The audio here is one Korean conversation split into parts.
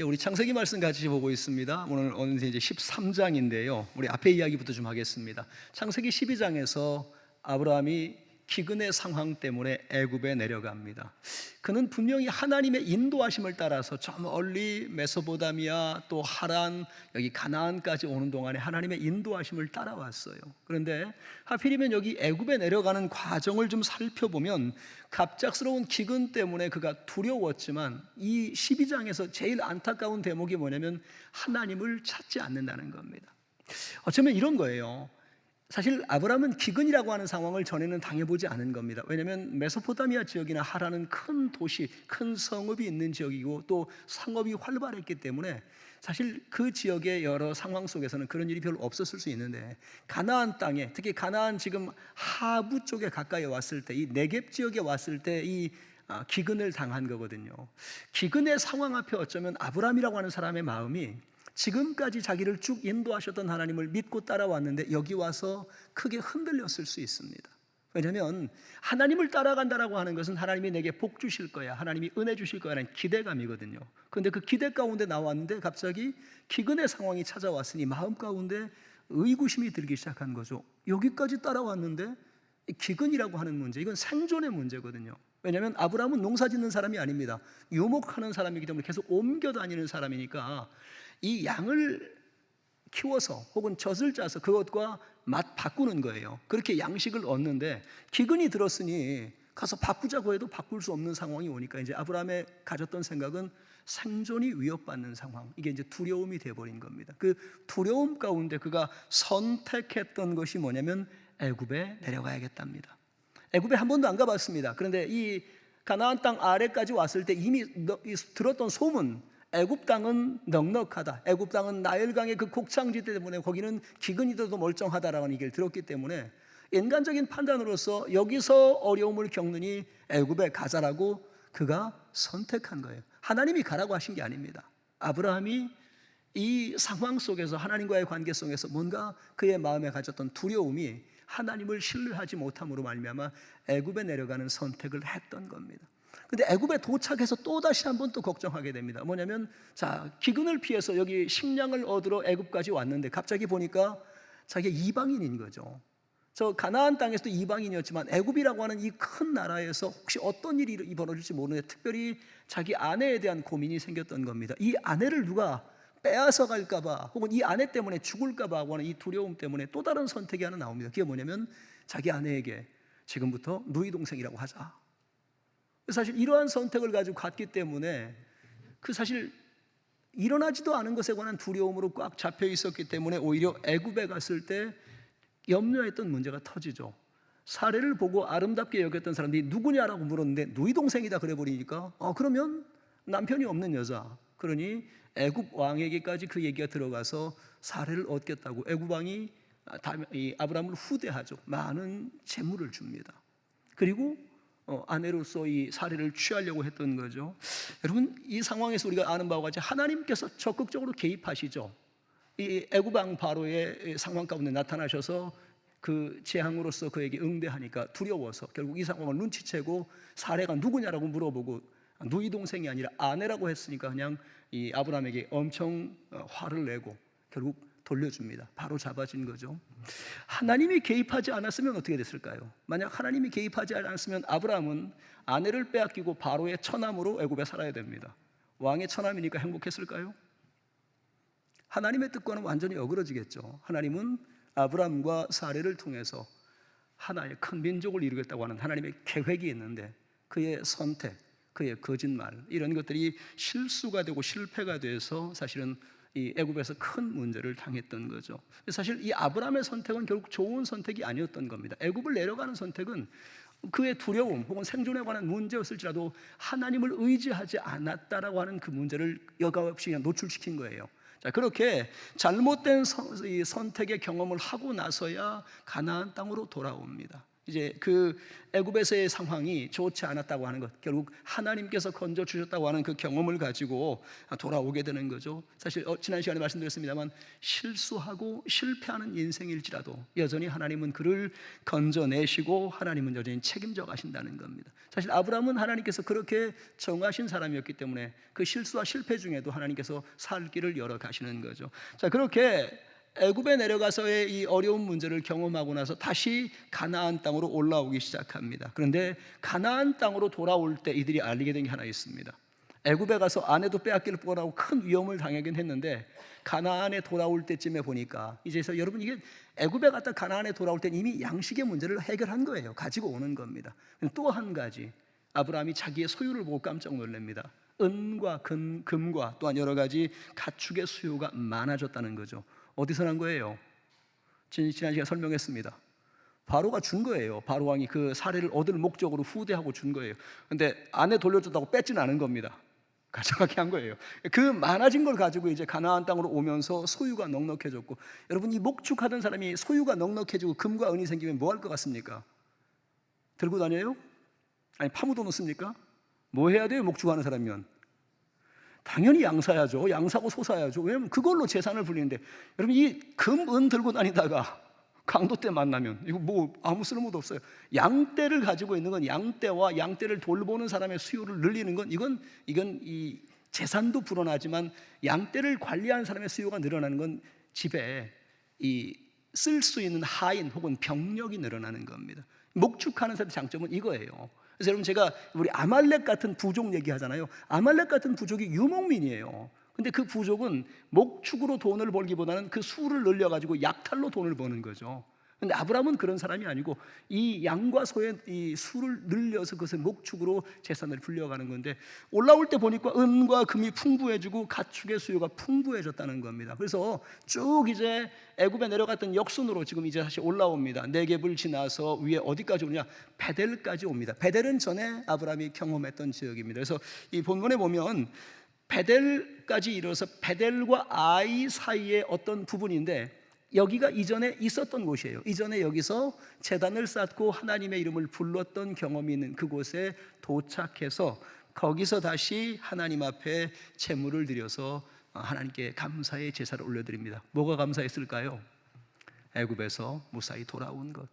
우리 창세기 말씀 같이 보고 있습니다. 오늘 어느새 이제 13장인데요. 우리 앞에 이야기부터 좀 하겠습니다. 창세기 12장에서 아브라함이 기근의 상황 때문에 애굽에 내려갑니다. 그는 분명히 하나님의 인도하심을 따라서 저 멀리 메소포타미아 또 하란 여기 가나안까지 오는 동안에 하나님의 인도하심을 따라왔어요. 그런데 하필이면 여기 애굽에 내려가는 과정을 좀 살펴보면 갑작스러운 기근 때문에 그가 두려웠지만 이 12장에서 제일 안타까운 대목이 뭐냐면 하나님을 찾지 않는다는 겁니다. 어쩌면 이런 거예요. 사실 아브라함은 기근이라고 하는 상황을 전에는 당해보지 않은 겁니다. 왜냐하면 메소포타미아 지역이나 하란은 큰 도시, 큰 성읍이 있는 지역이고 또 상업이 활발했기 때문에 사실 그 지역의 여러 상황 속에서는 그런 일이 별로 없었을 수 있는데, 가나안 땅에, 특히 가나안 지금 하부 쪽에 가까이 왔을 때, 이 네겝 지역에 왔을 때 이 기근을 당한 거거든요. 기근의 상황 앞에 어쩌면 아브라함이라고 하는 사람의 마음이 지금까지 자기를 쭉 인도하셨던 하나님을 믿고 따라왔는데 여기 와서 크게 흔들렸을 수 있습니다. 왜냐하면 하나님을 따라간다라고 하는 것은 하나님이 내게 복 주실 거야, 하나님이 은혜 주실 거야라는 기대감이거든요. 그런데 그 기대 가운데 나왔는데 갑자기 기근의 상황이 찾아왔으니 마음 가운데 의구심이 들기 시작한 거죠. 여기까지 따라왔는데 기근이라고 하는 문제, 이건 생존의 문제거든요. 왜냐하면 아브라함은 농사 짓는 사람이 아닙니다. 유목하는 사람이기 때문에 계속 옮겨 다니는 사람이니까 이 양을 키워서 혹은 젖을 짜서 그것과 맛 바꾸는 거예요. 그렇게 양식을 얻는데 기근이 들었으니 가서 바꾸자고 해도 바꿀 수 없는 상황이 오니까 이제 아브라함의 가졌던 생각은 생존이 위협받는 상황, 이게 이제 두려움이 되어버린 겁니다. 그 두려움 가운데 그가 선택했던 것이 뭐냐면 애굽에 내려가야겠답니다. 애굽에 한 번도 안 가봤습니다. 그런데 이 가나안 땅 아래까지 왔을 때 이미 들었던 소문, 애굽 땅은 넉넉하다, 애굽 땅은 나일강의 그 곡창지대 때문에 거기는 기근이 들어도 멀쩡하다라는 얘기를 들었기 때문에 인간적인 판단으로서 여기서 어려움을 겪느니 애굽에 가자라고 그가 선택한 거예요. 하나님이 가라고 하신 게 아닙니다. 아브라함이 이 상황 속에서 하나님과의 관계 속에서 뭔가 그의 마음에 가졌던 두려움이 하나님을 신뢰하지 못함으로 말미암아 애굽에 내려가는 선택을 했던 겁니다. 근데 애굽에 도착해서 또 다시 한번 또 걱정하게 됩니다. 뭐냐면 기근을 피해서 여기 식량을 얻으러 애굽까지 왔는데 갑자기 보니까 자기가 이방인인 거죠. 저 가나안 땅에서도 이방인이었지만 애굽이라고 하는 이 큰 나라에서 혹시 어떤 일이 벌어질지 모르는데 특별히 자기 아내에 대한 고민이 생겼던 겁니다. 이 아내를 누가 빼앗아 갈까봐 혹은 이 아내 때문에 죽을까봐 하고 하는 이 두려움 때문에 또 다른 선택이 하나 나옵니다. 그게 뭐냐면 자기 아내에게 지금부터 누이 동생이라고 하자. 사실 이러한 선택을 가지고 갔기 때문에 그 사실 일어나지도 않은 것에 관한 두려움으로 꽉 잡혀 있었기 때문에 오히려 애굽에 갔을 때 염려했던 문제가 터지죠. 사례를 보고 아름답게 여겼던 사람들이 누구냐라고 물었는데 누이 동생이다 그래 버리니까 그러면 남편이 없는 여자, 그러니 애굽 왕에게까지 그 얘기가 들어가서 사례를 얻겠다고 애굽 왕이 아브라함을 후대하죠. 많은 재물을 줍니다. 그리고 아내로서 이 사례를 취하려고 했던 거죠. 여러분, 이 상황에서 우리가 아는 바와 같이 하나님께서 적극적으로 개입하시죠. 이 애굽 왕 바로의 상황 가운데 나타나셔서 그 재앙으로서 그에게 응대하니까 두려워서 결국 이 상황을 눈치채고 사례가 누구냐라고 물어보고 누이 동생이 아니라 아내라고 했으니까 그냥 이 아브라함에게 엄청 화를 내고 결국 돌려줍니다. 바로 잡아진 거죠. 하나님이 개입하지 않았으면 어떻게 됐을까요? 만약 하나님이 개입하지 않았으면 아브라함은 아내를 빼앗기고 바로의 처남으로 애굽에 살아야 됩니다. 왕의 처남이니까 행복했을까요? 하나님의 뜻과는 완전히 어그러지겠죠. 하나님은 아브라함과 사례를 통해서 하나의 큰 민족을 이루겠다고 하는 하나님의 계획이 있는데 그의 선택, 그의 거짓말, 이런 것들이 실수가 되고 실패가 돼서 사실은 이 애굽에서 큰 문제를 당했던 거죠. 사실 이 아브라함의 선택은 결국 좋은 선택이 아니었던 겁니다. 애굽을 내려가는 선택은 그의 두려움 혹은 생존에 관한 문제였을지라도 하나님을 의지하지 않았다라고 하는 그 문제를 여과없이 그냥 노출시킨 거예요. 그렇게 잘못된 선택의 경험을 하고 나서야 가나안 땅으로 돌아옵니다. 이제 그 애굽에서의 상황이 좋지 않았다고 하는 것, 결국 하나님께서 건져 주셨다고 하는 그 경험을 가지고 돌아오게 되는 거죠. 사실 지난 시간에 말씀드렸습니다만 실수하고 실패하는 인생일지라도 여전히 하나님은 그를 건져내시고 하나님은 여전히 책임져 가신다는 겁니다. 사실 아브라함은 하나님께서 그렇게 정하신 사람이었기 때문에 그 실수와 실패 중에도 하나님께서 살 길을 열어 가시는 거죠. 자, 그렇게 애굽에 내려가서의 이 어려운 문제를 경험하고 나서 다시 가나안 땅으로 올라오기 시작합니다. 그런데 가나안 땅으로 돌아올 때 이들이 알리게 된 게 하나 있습니다. 애굽에 가서 아내도 빼앗길 뻔하고 큰 위험을 당하긴 했는데 가나안에 돌아올 때쯤에 보니까 이제서 여러분 이게 애굽에 갔다 가나안에 돌아올 땐 이미 양식의 문제를 해결한 거예요. 가지고 오는 겁니다. 또 한 가지, 아브라함이 자기의 소유를 보고 깜짝 놀랍니다. 은과 금과 또한 여러 가지 가축의 수요가 많아졌다는 거죠. 어디서 난 거예요? 지난 시간에 설명했습니다. 바로가 준 거예요. 바로 왕이 그 사례를 얻을 목적으로 후대하고 준 거예요. 근데 아내 돌려줬다고 뺏지는 않은 겁니다. 가져가게 한 거예요. 그 많아진 걸 가지고 이제 가나안 땅으로 오면서 소유가 넉넉해졌고, 여러분 이 목축하던 사람이 소유가 넉넉해지고 금과 은이 생기면 뭐 할 것 같습니까? 들고 다녀요? 아니 파묻어 놓습니까? 뭐 해야 돼요? 목축하는 사람이면 당연히 양사야죠. 양사고 소사야죠. 왜냐하면 그걸로 재산을 불리는데, 여러분 이 금, 은 들고 다니다가 강도 때 만나면 이거 뭐 아무 쓸모도 없어요. 양떼를 가지고 있는 건, 양떼와 양떼를 돌보는 사람의 수요를 늘리는 건 이건 이 재산도 불어나지만 양떼를 관리하는 사람의 수요가 늘어나는 건 집에 이 쓸 수 있는 하인 혹은 병력이 늘어나는 겁니다. 목축하는 사람의 장점은 이거예요. 그래서 여러분 제가 우리 아말렉 같은 부족 얘기하잖아요. 아말렉 같은 부족이 유목민이에요. 근데 그 부족은 목축으로 돈을 벌기보다는 그 수를 늘려가지고 약탈로 돈을 버는 거죠. 근데 아브라함은 그런 사람이 아니고 이 양과 소의 이 수를 늘려서 그것을 목축으로 재산을 불려가는 건데, 올라올 때 보니까 은과 금이 풍부해지고 가축의 수요가 풍부해졌다는 겁니다. 그래서 쭉 이제 애굽에 내려갔던 역순으로 지금 이제 다시 올라옵니다. 네겝을 지나서 위에 어디까지 오냐? 베델까지 옵니다. 베델은 전에 아브라함이 경험했던 지역입니다. 그래서 이 본문에 보면 베델까지 이르러서 베델과 아이 사이의 어떤 부분인데, 여기가 이전에 있었던 곳이에요. 이전에 여기서 제단을 쌓고 하나님의 이름을 불렀던 경험이 있는 그곳에 도착해서 거기서 다시 하나님 앞에 제물을 드려서 하나님께 감사의 제사를 올려드립니다. 뭐가 감사했을까요? 애굽에서 무사히 돌아온 것.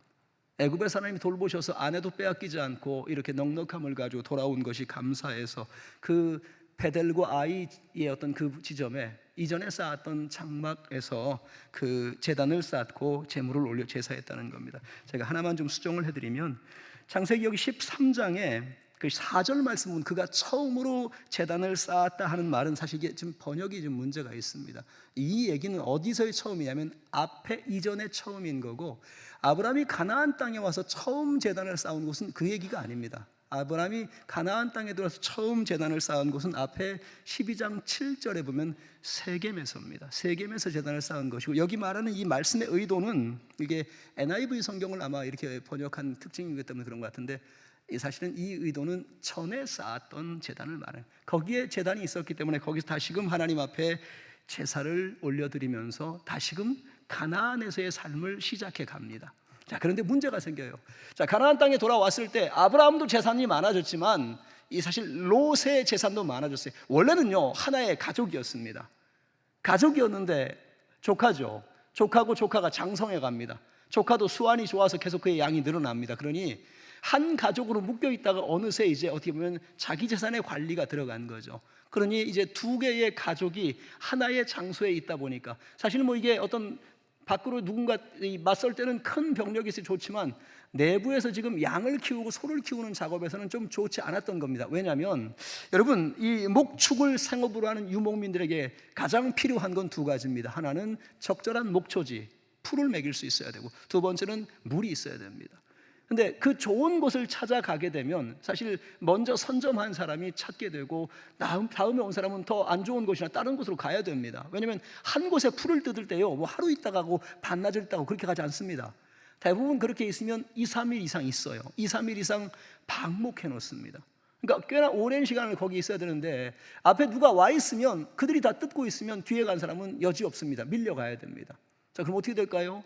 애굽에서 하나님이 돌보셔서 아내도 빼앗기지 않고 이렇게 넉넉함을 가지고 돌아온 것이 감사해서 그 베델과 아이의 어떤 그 지점에 이전에 쌓았던 장막에서 그 제단을 쌓고 제물을 올려 제사했다는 겁니다. 제가 하나만 좀 수정을 해드리면, 창세기 여기 13장에 그 4절 말씀은 그가 처음으로 제단을 쌓았다 하는 말은 사실 이게 좀 번역이 좀 문제가 있습니다. 이 얘기는 어디서의 처음이냐면 앞에 이전의 처음인 거고, 아브라함이 가나안 땅에 와서 처음 제단을 쌓은 곳은 그 얘기가 아닙니다. 아브라함이 가나안 땅에 들어와서 처음 제단을 쌓은 곳은 앞에 12장 7절에 보면 세겜에서입니다. 세겜에서 제단을 쌓은 것이고, 여기 말하는 이 말씀의 의도는, 이게 NIV 성경을 아마 이렇게 번역한 특징이기 때문에 그런 것 같은데, 사실은 이 의도는 전에 쌓았던 제단을 말해요. 거기에 제단이 있었기 때문에 거기서 다시금 하나님 앞에 제사를 올려드리면서 다시금 가나안에서의 삶을 시작해 갑니다. 자, 그런데 문제가 생겨요. 자, 가나안 땅에 돌아왔을 때 아브라함도 재산이 많아졌지만 이 사실 롯의 재산도 많아졌어요. 원래는요 하나의 가족이었습니다. 가족이었는데 조카죠. 조카고 조카가 장성해 갑니다. 조카도 수완이 좋아서 계속 그의 양이 늘어납니다. 그러니 한 가족으로 묶여 있다가 어느새 이제 어떻게 보면 자기 재산의 관리가 들어간 거죠. 그러니 이제 두 개의 가족이 하나의 장소에 있다 보니까, 사실 뭐 이게 어떤 밖으로 누군가 맞설 때는 큰 병력이 있어 좋지만 내부에서 지금 양을 키우고 소를 키우는 작업에서는 좀 좋지 않았던 겁니다. 왜냐하면 여러분 이 목축을 생업으로 하는 유목민들에게 가장 필요한 건 두 가지입니다. 하나는 적절한 목초지, 풀을 먹일 수 있어야 되고, 두 번째는 물이 있어야 됩니다. 근데 그 좋은 곳을 찾아가게 되면 사실 먼저 선점한 사람이 찾게 되고, 다음에 온 사람은 더 안 좋은 곳이나 다른 곳으로 가야 됩니다. 왜냐하면 한 곳에 풀을 뜯을 때요 뭐 하루 있다 가고 반나절 있다 가고 그렇게 가지 않습니다. 대부분 그렇게 있으면 2, 3일 이상 있어요. 2, 3일 이상 방목해 놓습니다. 그러니까 꽤나 오랜 시간을 거기 있어야 되는데, 앞에 누가 와 있으면 그들이 다 뜯고 있으면 뒤에 간 사람은 여지 없습니다. 밀려가야 됩니다. 자, 그럼 어떻게 될까요?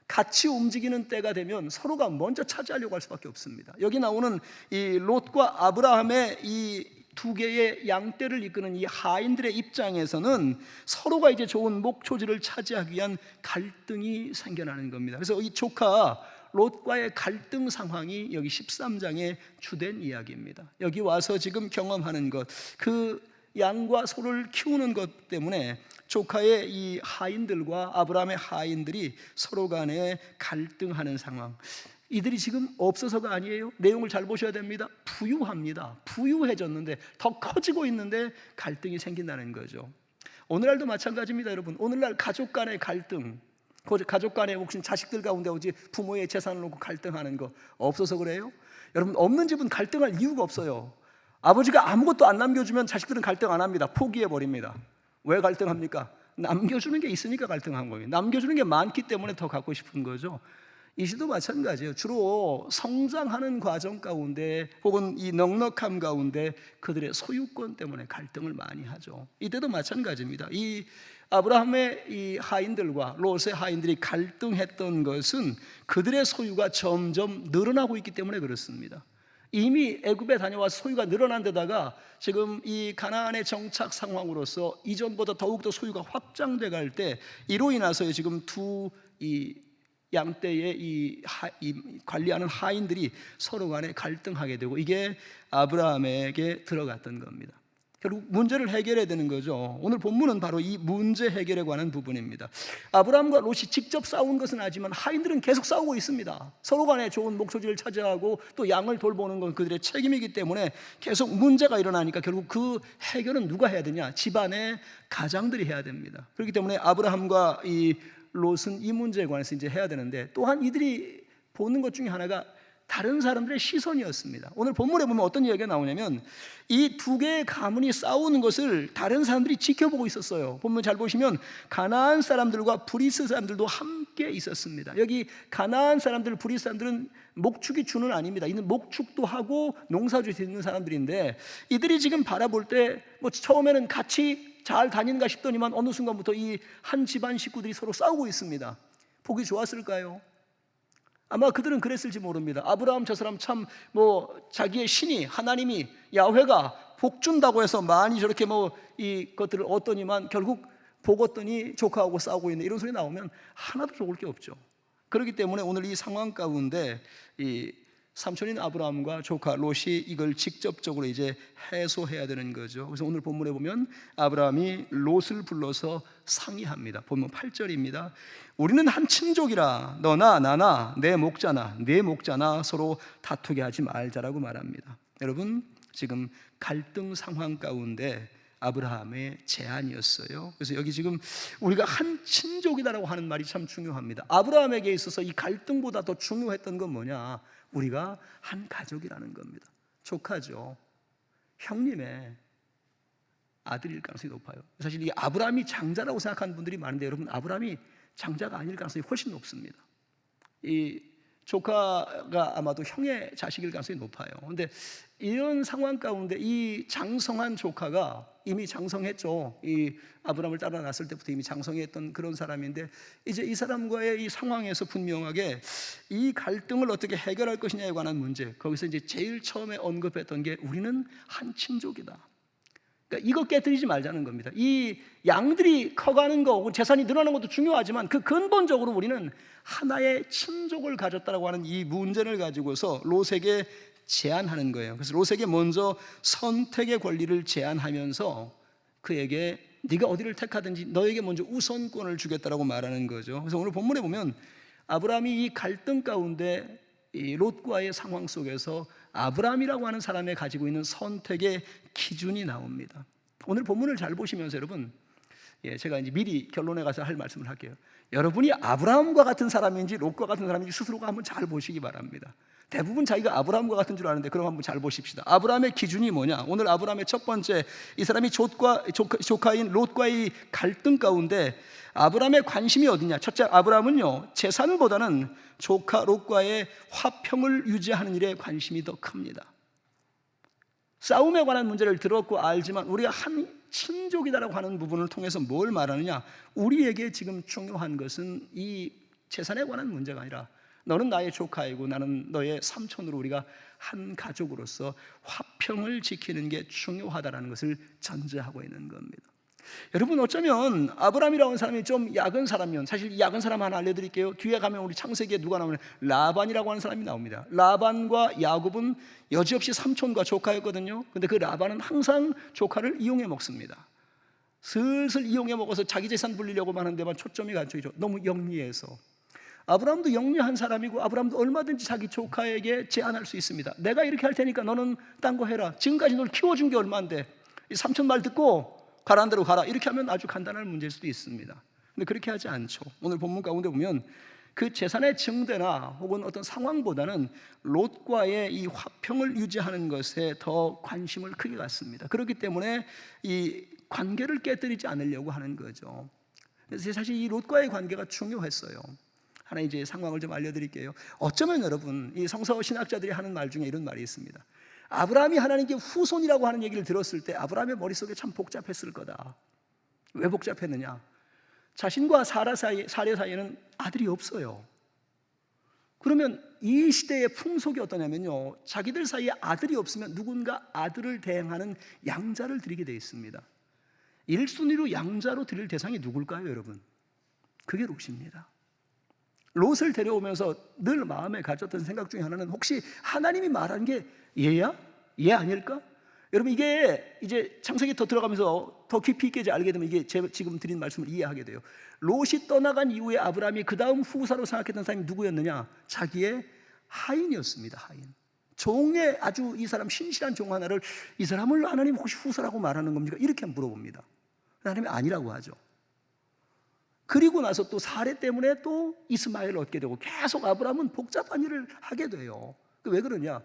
같이 움직이는 때가 되면 서로가 먼저 차지하려고 할 수밖에 없습니다. 여기 나오는 이 롯과 아브라함의 이 두 개의 양떼를 이끄는 이 하인들의 입장에서는 서로가 이제 좋은 목초지를 차지하기 위한 갈등이 생겨나는 겁니다. 그래서 이 조카 롯과의 갈등 상황이 여기 13장의 주된 이야기입니다. 여기 와서 지금 경험하는 것, 그 양과 소를 키우는 것 때문에 조카의 이 하인들과 아브라함의 하인들이 서로 간에 갈등하는 상황. 이들이 지금 없어서가 아니에요. 내용을 잘 보셔야 됩니다. 부유합니다. 부유해졌는데 더 커지고 있는데 갈등이 생긴다는 거죠. 오늘날도 마찬가지입니다, 여러분. 오늘날 가족 간의 갈등, 가족 간에 혹시 자식들 가운데 오지 부모의 재산을 놓고 갈등하는 거 없어서 그래요? 여러분, 없는 집은 갈등할 이유가 없어요. 아버지가 아무것도 안 남겨주면 자식들은 갈등 안 합니다. 포기해버립니다. 왜 갈등합니까? 남겨주는 게 있으니까 갈등한 거예요. 남겨주는 게 많기 때문에 더 갖고 싶은 거죠. 이 시도 마찬가지예요. 주로 성장하는 과정 가운데 혹은 이 넉넉함 가운데 그들의 소유권 때문에 갈등을 많이 하죠. 이때도 마찬가지입니다. 이 아브라함의 이 하인들과 롯의 하인들이 갈등했던 것은 그들의 소유가 점점 늘어나고 있기 때문에 그렇습니다. 이미 애굽에 다녀와서 소유가 늘어난 데다가 지금 이 가나안의 정착 상황으로서 이전보다 더욱더 소유가 확장돼 갈 때 이로 인해서 지금 두 양떼의 이 관리하는 하인들이 서로 간에 갈등하게 되고 이게 아브라함에게 들어갔던 겁니다. 결국 문제를 해결해야 되는 거죠. 오늘 본문은 바로 이 문제 해결에 관한 부분입니다. 아브라함과 롯이 직접 싸운 것은 아니지만 하인들은 계속 싸우고 있습니다. 서로 간에 좋은 목초지를 차지하고 또 양을 돌보는 건 그들의 책임이기 때문에 계속 문제가 일어나니까 결국 그 해결은 누가 해야 되냐? 집안의 가장들이 해야 됩니다. 그렇기 때문에 아브라함과 이 롯은 이 문제에 관해서 이제 해야 되는데, 또한 이들이 보는 것 중에 하나가 다른 사람들의 시선이었습니다. 오늘 본문에 보면 어떤 이야기가 나오냐면 이 두 개의 가문이 싸우는 것을 다른 사람들이 지켜보고 있었어요. 본문 잘 보시면 가나안 사람들과 브리스 사람들도 함께 있었습니다. 여기 가나안 사람들, 브리스 사람들은 목축이 주는 아닙니다. 이는 목축도 하고 농사도 짓는 사람들인데 이들이 지금 바라볼 때 뭐 처음에는 같이 잘 다니는가 싶더니만 어느 순간부터 이 한 집안 식구들이 서로 싸우고 있습니다. 보기 좋았을까요? 아마 그들은 그랬을지 모릅니다. 아브라함 저 사람 참 뭐 자기의 신이 하나님이 야훼가 복 준다고 해서 많이 저렇게 뭐 이것들을 얻더니만 결국 복 얻더니 조카하고 싸우고 있는 이런 소리 나오면 하나도 좋을 게 없죠. 그렇기 때문에 오늘 이 상황 가운데 이 삼촌인 아브라함과 조카 롯이 이걸 직접적으로 이제 해소해야 되는 거죠. 그래서 오늘 본문에 보면 아브라함이 롯을 불러서 상의합니다. 본문 8절입니다. 우리는 한 친족이라 너나 나나 내 목자나 네 목자나 서로 다투게 하지 말자라고 말합니다. 여러분, 지금 갈등 상황 가운데 아브라함의 제안이었어요. 그래서 여기 지금 우리가 한 친족이다라고 하는 말이 참 중요합니다. 아브라함에게 있어서 이 갈등보다 더 중요했던 건 뭐냐? 우리가 한 가족이라는 겁니다. 조카죠. 형님의 아들일 가능성이 높아요. 사실 이 아브라함이 장자라고 생각하는 분들이 많은데 여러분, 아브라함이 장자가 아닐 가능성이 훨씬 높습니다. 이 조카가 아마도 형의 자식일 가능성이 높아요. 그런데 이런 상황 가운데 이 장성한 조카가 이미 장성했죠. 이 아브라함을 따라 났을 때부터 이미 장성했던 그런 사람인데 이제 이 사람과의 이 상황에서 분명하게 이 갈등을 어떻게 해결할 것이냐에 관한 문제, 거기서 이제 제일 처음에 언급했던 게 우리는 한 친족이다. 그러니까 이거 깨뜨리지 말자는 겁니다. 이 양들이 커가는 거, 재산이 늘어나는 것도 중요하지만 그 근본적으로 우리는 하나의 친족을 가졌다라고 하는 이 문제를 가지고서 롯에게 제안하는 거예요. 그래서 롯에게 먼저 선택의 권리를 제안하면서 그에게 네가 어디를 택하든지 너에게 먼저 우선권을 주겠다라고 말하는 거죠. 그래서 오늘 본문에 보면 아브라함이 이 갈등 가운데 이 롯과의 상황 속에서 아브라함이라고 하는 사람이 가지고 있는 선택의 기준이 나옵니다. 오늘 본문을 잘 보시면서 여러분, 제가 이제 미리 결론에 가서 할 말씀을 할게요. 여러분이 아브라함과 같은 사람인지 롯과 같은 사람인지 스스로가 한번 잘 보시기 바랍니다. 대부분 자기가 아브라함과 같은 줄 아는데 그럼 한번 잘 보십시다. 아브라함의 기준이 뭐냐? 오늘 아브라함의 첫 번째, 이 사람이 조카인 롯과의 갈등 가운데 아브라함의 관심이 어디냐? 첫째, 아브라함은요 재산보다는 조카 롯과의 화평을 유지하는 일에 관심이 더 큽니다. 싸움에 관한 문제를 들었고 알지만 우리가 한 친족이다라고 하는 부분을 통해서 뭘 말하느냐? 우리에게 지금 중요한 것은 이 재산에 관한 문제가 아니라 너는 나의 조카이고 나는 너의 삼촌으로 우리가 한 가족으로서 화평을 지키는 게 중요하다는 것을 전제하고 있는 겁니다. 여러분, 어쩌면 아브라함이라고 하는 사람이 좀 약은 사람이면, 사실 이 약은 사람 하나 알려드릴게요. 뒤에 가면 우리 창세기에 누가 나오면 라반이라고 하는 사람이 나옵니다. 라반과 야곱은 여지없이 삼촌과 조카였거든요. 근데 그 라반은 항상 조카를 이용해 먹습니다. 슬슬 이용해 먹어서 자기 재산 불리려고 하는 데만 초점이 갇혀 있죠. 너무 영리해서. 아브라함도 영리한 사람이고, 아브라함도 얼마든지 자기 조카에게 제안할 수 있습니다. 내가 이렇게 할 테니까 너는 딴 거 해라. 지금까지 널 키워준 게 얼마인데 이 삼촌 말 듣고 가라는 대로 가라. 이렇게 하면 아주 간단한 문제일 수도 있습니다. 근데 그렇게 하지 않죠. 오늘 본문 가운데 보면 그 재산의 증대나 혹은 어떤 상황보다는 롯과의 이 화평을 유지하는 것에 더 관심을 크게 갖습니다. 그렇기 때문에 이 관계를 깨뜨리지 않으려고 하는 거죠. 그래서 사실 이 롯과의 관계가 중요했어요. 하나 이제 상황을 좀 알려드릴게요. 어쩌면 여러분, 이 성서 신학자들이 하는 말 중에 이런 말이 있습니다. 아브라함이 하나님께 후손이라고 하는 얘기를 들었을 때 아브라함의 머릿속에 참 복잡했을 거다. 왜 복잡했느냐? 자신과 사라 사이에는 아들이 없어요. 그러면 이 시대의 풍속이 어떠냐면요, 자기들 사이에 아들이 없으면 누군가 아들을 대행하는 양자를 드리게 되어 있습니다. 1순위로 양자로 드릴 대상이 누굴까요, 여러분? 그게 롯입니다. 롯을 데려오면서 늘 마음에 가졌던 생각 중에 하나는, 혹시 하나님이 말한 게 얘야? 얘 아닐까? 여러분, 이게 이제 창세기 더 들어가면서 더 깊이 있게 알게 되면 이게 제가 지금 드린 말씀을 이해하게 돼요. 롯이 떠나간 이후에 아브라함이 그 다음 후사로 생각했던 사람이 누구였느냐? 자기의 하인이었습니다. 하인. 종의 아주 이 사람 신실한 종 하나를, 이 사람을 하나님 혹시 후사라고 말하는 겁니까? 이렇게 물어봅니다. 하나님이 아니라고 하죠. 그리고 나서 또 사례 때문에 또 이스마엘을 얻게 되고 계속 아브라함은 복잡한 일을 하게 돼요. 왜 그러냐?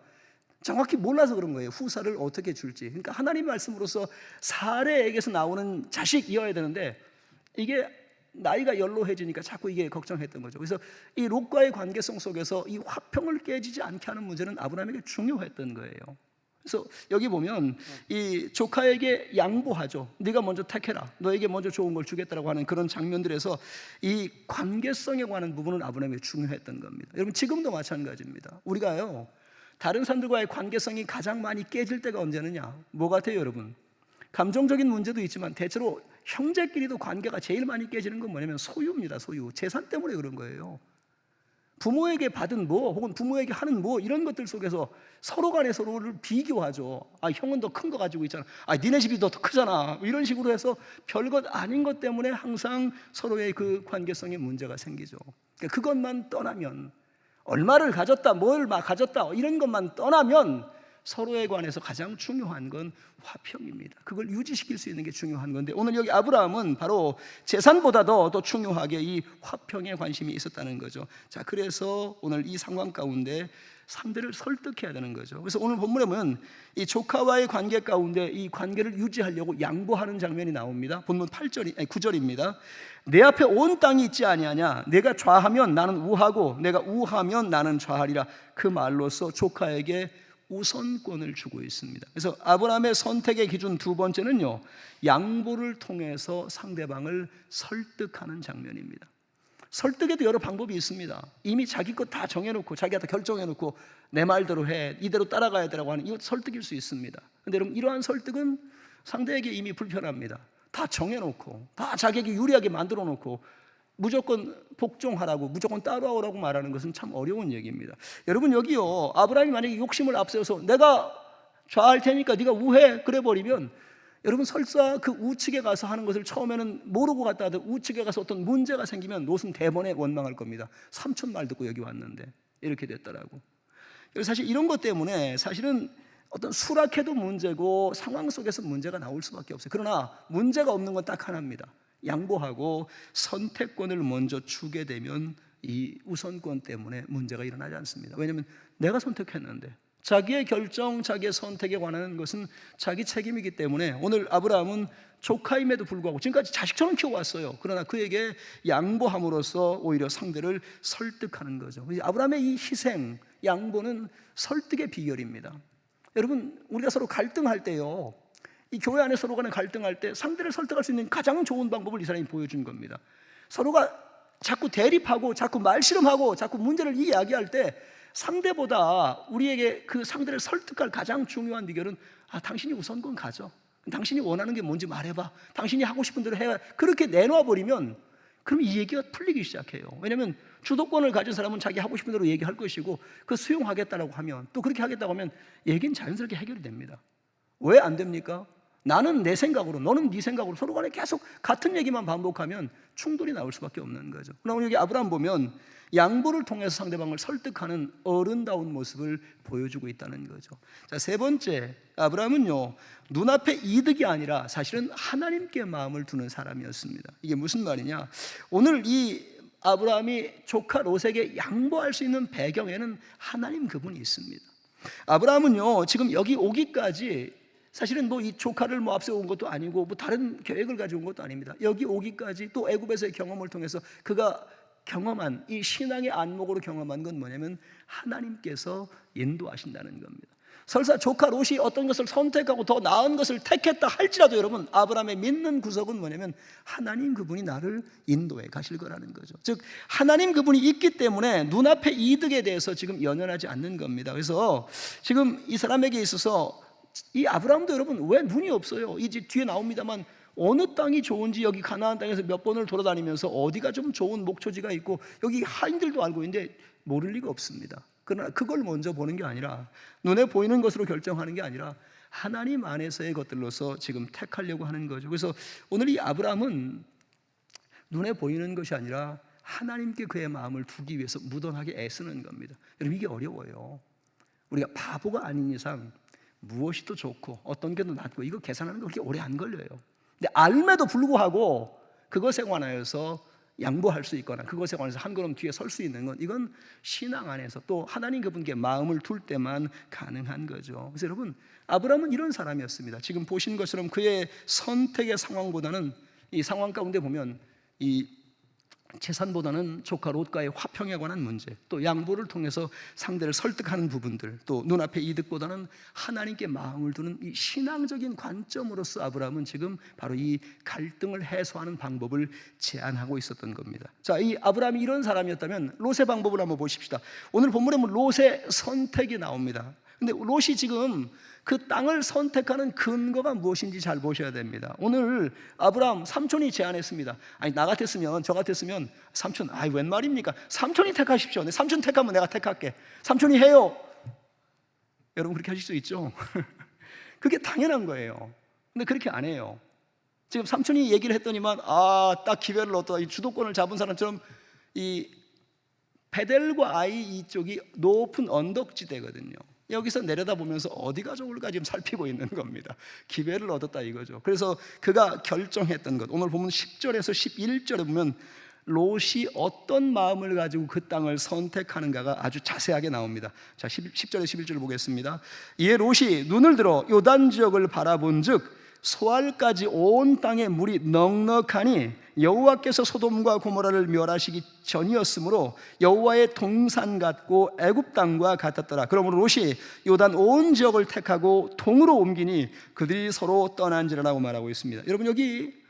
정확히 몰라서 그런 거예요. 후사를 어떻게 줄지. 그러니까 하나님 말씀으로서 사례에게서 나오는 자식이어야 되는데 이게 나이가 연로해지니까 자꾸 이게 걱정했던 거죠. 그래서 이 롯과의 관계성 속에서 이 화평을 깨지지 않게 하는 문제는 아브라함에게 중요했던 거예요. 그래서 여기 보면 이 조카에게 양보하죠. 네가 먼저 택해라. 너에게 먼저 좋은 걸 주겠다라고 하는 그런 장면들에서 이 관계성에 관한 부분은 아브라함에게 중요했던 겁니다. 여러분, 지금도 마찬가지입니다. 우리가요, 다른 사람들과의 관계성이 가장 많이 깨질 때가 언제느냐? 뭐 같아요, 여러분? 감정적인 문제도 있지만 대체로 형제끼리도 관계가 제일 많이 깨지는 건 뭐냐면 소유입니다. 소유. 재산 때문에 그런 거예요. 부모에게 받은 뭐 혹은 부모에게 하는 뭐 이런 것들 속에서 서로 간에 서로를 비교하죠. 아, 형은 더 큰 거 가지고 있잖아. 아, 니네 집이 더 크잖아. 이런 식으로 해서 별것 아닌 것 때문에 항상 서로의 그 관계성에 문제가 생기죠. 그러니까 그것만 떠나면, 얼마를 가졌다, 뭘 가졌다 이런 것만 떠나면 서로에 관해서 가장 중요한 건 화평입니다. 그걸 유지시킬 수 있는 게 중요한 건데, 오늘 여기 아브라함은 바로 재산보다도 더 중요하게 이 화평에 관심이 있었다는 거죠. 자, 그래서 오늘 이 상황 가운데 상대를 설득해야 되는 거죠. 그래서 오늘 본문에 보면 이 조카와의 관계 가운데 이 관계를 유지하려고 양보하는 장면이 나옵니다. 본문 9절입니다. 내 앞에 온 땅이 있지 아니하냐? 내가 좌하면 나는 우하고 내가 우하면 나는 좌하리라. 그 말로써 조카에게 우선권을 주고 있습니다. 그래서 아브라함의 선택의 기준 두 번째는요, 양보를 통해서 상대방을 설득하는 장면입니다. 설득에도 여러 방법이 있습니다. 이미 자기 것 다 정해놓고 자기가 다 결정해놓고 내 말대로 해, 이대로 따라가야 되라고 하는, 이거 설득일 수 있습니다. 그런데 여러분, 이러한 설득은 상대에게 이미 불편합니다. 다 정해놓고 다 자기에게 유리하게 만들어놓고 무조건 복종하라고, 무조건 따라오라고 말하는 것은 참 어려운 얘기입니다. 여러분, 여기요, 아브라함이 만약에 욕심을 앞세워서 내가 좌할 테니까 네가 우해 그래 버리면, 여러분, 설사 그 우측에 가서 하는 것을 처음에는 모르고 갔다 하든 우측에 가서 어떤 문제가 생기면 롯은 대번에 원망할 겁니다. 삼촌 말 듣고 여기 왔는데 이렇게 됐더라고. 사실 이런 것 때문에 사실은 어떤 수락해도 문제고 상황 속에서 문제가 나올 수밖에 없어요. 그러나 문제가 없는 건 딱 하나입니다. 양보하고 선택권을 먼저 주게 되면 이 우선권 때문에 문제가 일어나지 않습니다. 왜냐하면 내가 선택했는데, 자기의 결정, 자기의 선택에 관한 것은 자기 책임이기 때문에 오늘 아브라함은 조카임에도 불구하고 지금까지 자식처럼 키워왔어요. 그러나 그에게 양보함으로써 오히려 상대를 설득하는 거죠. 아브라함의 이 희생, 양보는 설득의 비결입니다. 여러분, 우리가 서로 갈등할 때요, 이 교회 안에 서로 간에 갈등할 때 상대를 설득할 수 있는 가장 좋은 방법을 이 사람이 보여준 겁니다. 서로가 자꾸 대립하고 자꾸 말실험하고 자꾸 문제를 이야기할 때 상대보다 우리에게 그 상대를 설득할 가장 중요한 비결은 당신이 우선권 가져. 당신이 원하는 게 뭔지 말해봐. 당신이 하고 싶은 대로 해. 그렇게 내놔버리면 그럼 이 얘기가 풀리기 시작해요. 왜냐하면 주도권을 가진 사람은 자기 하고 싶은 대로 얘기할 것이고 그 수용하겠다라고 하면 또 그렇게 하겠다고 하면 얘기는 자연스럽게 해결이 됩니다. 왜 안 됩니까? 나는 내 생각으로 너는 네 생각으로 서로 간에 계속 같은 얘기만 반복하면 충돌이 나올 수밖에 없는 거죠. 그러나 여기 아브라함 보면 양보를 통해서 상대방을 설득하는 어른다운 모습을 보여주고 있다는 거죠. 자, 세 번째, 아브라함은요 눈앞의 이득이 아니라 사실은 하나님께 마음을 두는 사람이었습니다. 이게 무슨 말이냐? 오늘 이 아브라함이 조카 롯에게 양보할 수 있는 배경에는 하나님 그분이 있습니다. 아브라함은요 지금 여기 오기까지 사실은 뭐 이 조카를 뭐 앞세워 온 것도 아니고 뭐 다른 계획을 가지고 온 것도 아닙니다. 여기 오기까지 또 애굽에서의 경험을 통해서 그가 경험한 이 신앙의 안목으로 경험한 건 뭐냐면 하나님께서 인도하신다는 겁니다. 설사 조카 롯이 어떤 것을 선택하고 더 나은 것을 택했다 할지라도 여러분 아브라함의 믿는 구석은 뭐냐면 하나님 그분이 나를 인도해 가실 거라는 거죠. 즉 하나님 그분이 있기 때문에 눈앞의 이득에 대해서 지금 연연하지 않는 겁니다. 그래서 지금 이 사람에게 있어서 이 아브라함도 여러분 왜 눈이 없어요? 이제 뒤에 나옵니다만 어느 땅이 좋은지 여기 가나안 땅에서 몇 번을 돌아다니면서 어디가 좀 좋은 목초지가 있고 여기 하인들도 알고 있는데 모를 리가 없습니다. 그러나 그걸 먼저 보는 게 아니라 눈에 보이는 것으로 결정하는 게 아니라 하나님 안에서의 것들로서 지금 택하려고 하는 거죠. 그래서 오늘 이 아브라함은 눈에 보이는 것이 아니라 하나님께 그의 마음을 두기 위해서 무던하게 애쓰는 겁니다. 여러분 이게 어려워요. 우리가 바보가 아닌 이상 무엇이 더 좋고 어떤 게 더 낫고 이거 계산하는 거 그렇게 오래 안 걸려요. 근데 알매도 불구하고 그것에 관하여서 양보할 수 있거나 그것에 관해서 한 걸음 뒤에 설 수 있는 건 이건 신앙 안에서 또 하나님 그분께 마음을 둘 때만 가능한 거죠. 그래서 여러분 아브라함은 이런 사람이었습니다. 지금 보신 것처럼 그의 선택의 상황보다는 이 상황 가운데 보면 이 재산보다는 조카 롯과의 화평에 관한 문제, 또 양보를 통해서 상대를 설득하는 부분들, 또 눈앞의 이득보다는 하나님께 마음을 두는 이 신앙적인 관점으로서 아브라함은 지금 바로 이 갈등을 해소하는 방법을 제안하고 있었던 겁니다. 자, 이 아브라함이 이런 사람이었다면 롯의 방법을 한번 보십시다. 오늘 본문에 보면 롯의 선택이 나옵니다. 근데 롯이 지금 그 땅을 선택하는 근거가 무엇인지 잘 보셔야 됩니다. 오늘 아브라함 삼촌이 제안했습니다. 아니 나 같았으면 저 같았으면 삼촌 웬 말입니까? 삼촌이 택하십시오. 내 삼촌 택하면 내가 택할게. 삼촌이 해요. 여러분 그렇게 하실 수 있죠? 그게 당연한 거예요. 근데 그렇게 안 해요. 지금 삼촌이 얘기를 했더니만 딱 기회를 얻다 이 주도권을 잡은 사람처럼 이 베델과 아이 이쪽이 높은 언덕지대거든요. 여기서 내려다보면서 어디가 좋을까 지금 살피고 있는 겁니다. 기회를 얻었다 이거죠. 그래서 그가 결정했던 것, 오늘 보면 10절에서 11절에 보면 롯이 어떤 마음을 가지고 그 땅을 선택하는가가 아주 자세하게 나옵니다. 자, 10절에 11절을 보겠습니다. 이에 롯이 눈을 들어 요단 지역을 바라본 즉 소알까지 온 땅에 물이 넉넉하니 여호와께서 소돔과 고모라를 멸하시기 전이었으므로 여호와의 동산 같고 애굽 땅과 같았더라. 그러므로 롯이 요단 온 지역을 택하고 동으로 옮기니 그들이 서로 떠난지라라고 말하고 있습니다. 여러분 여기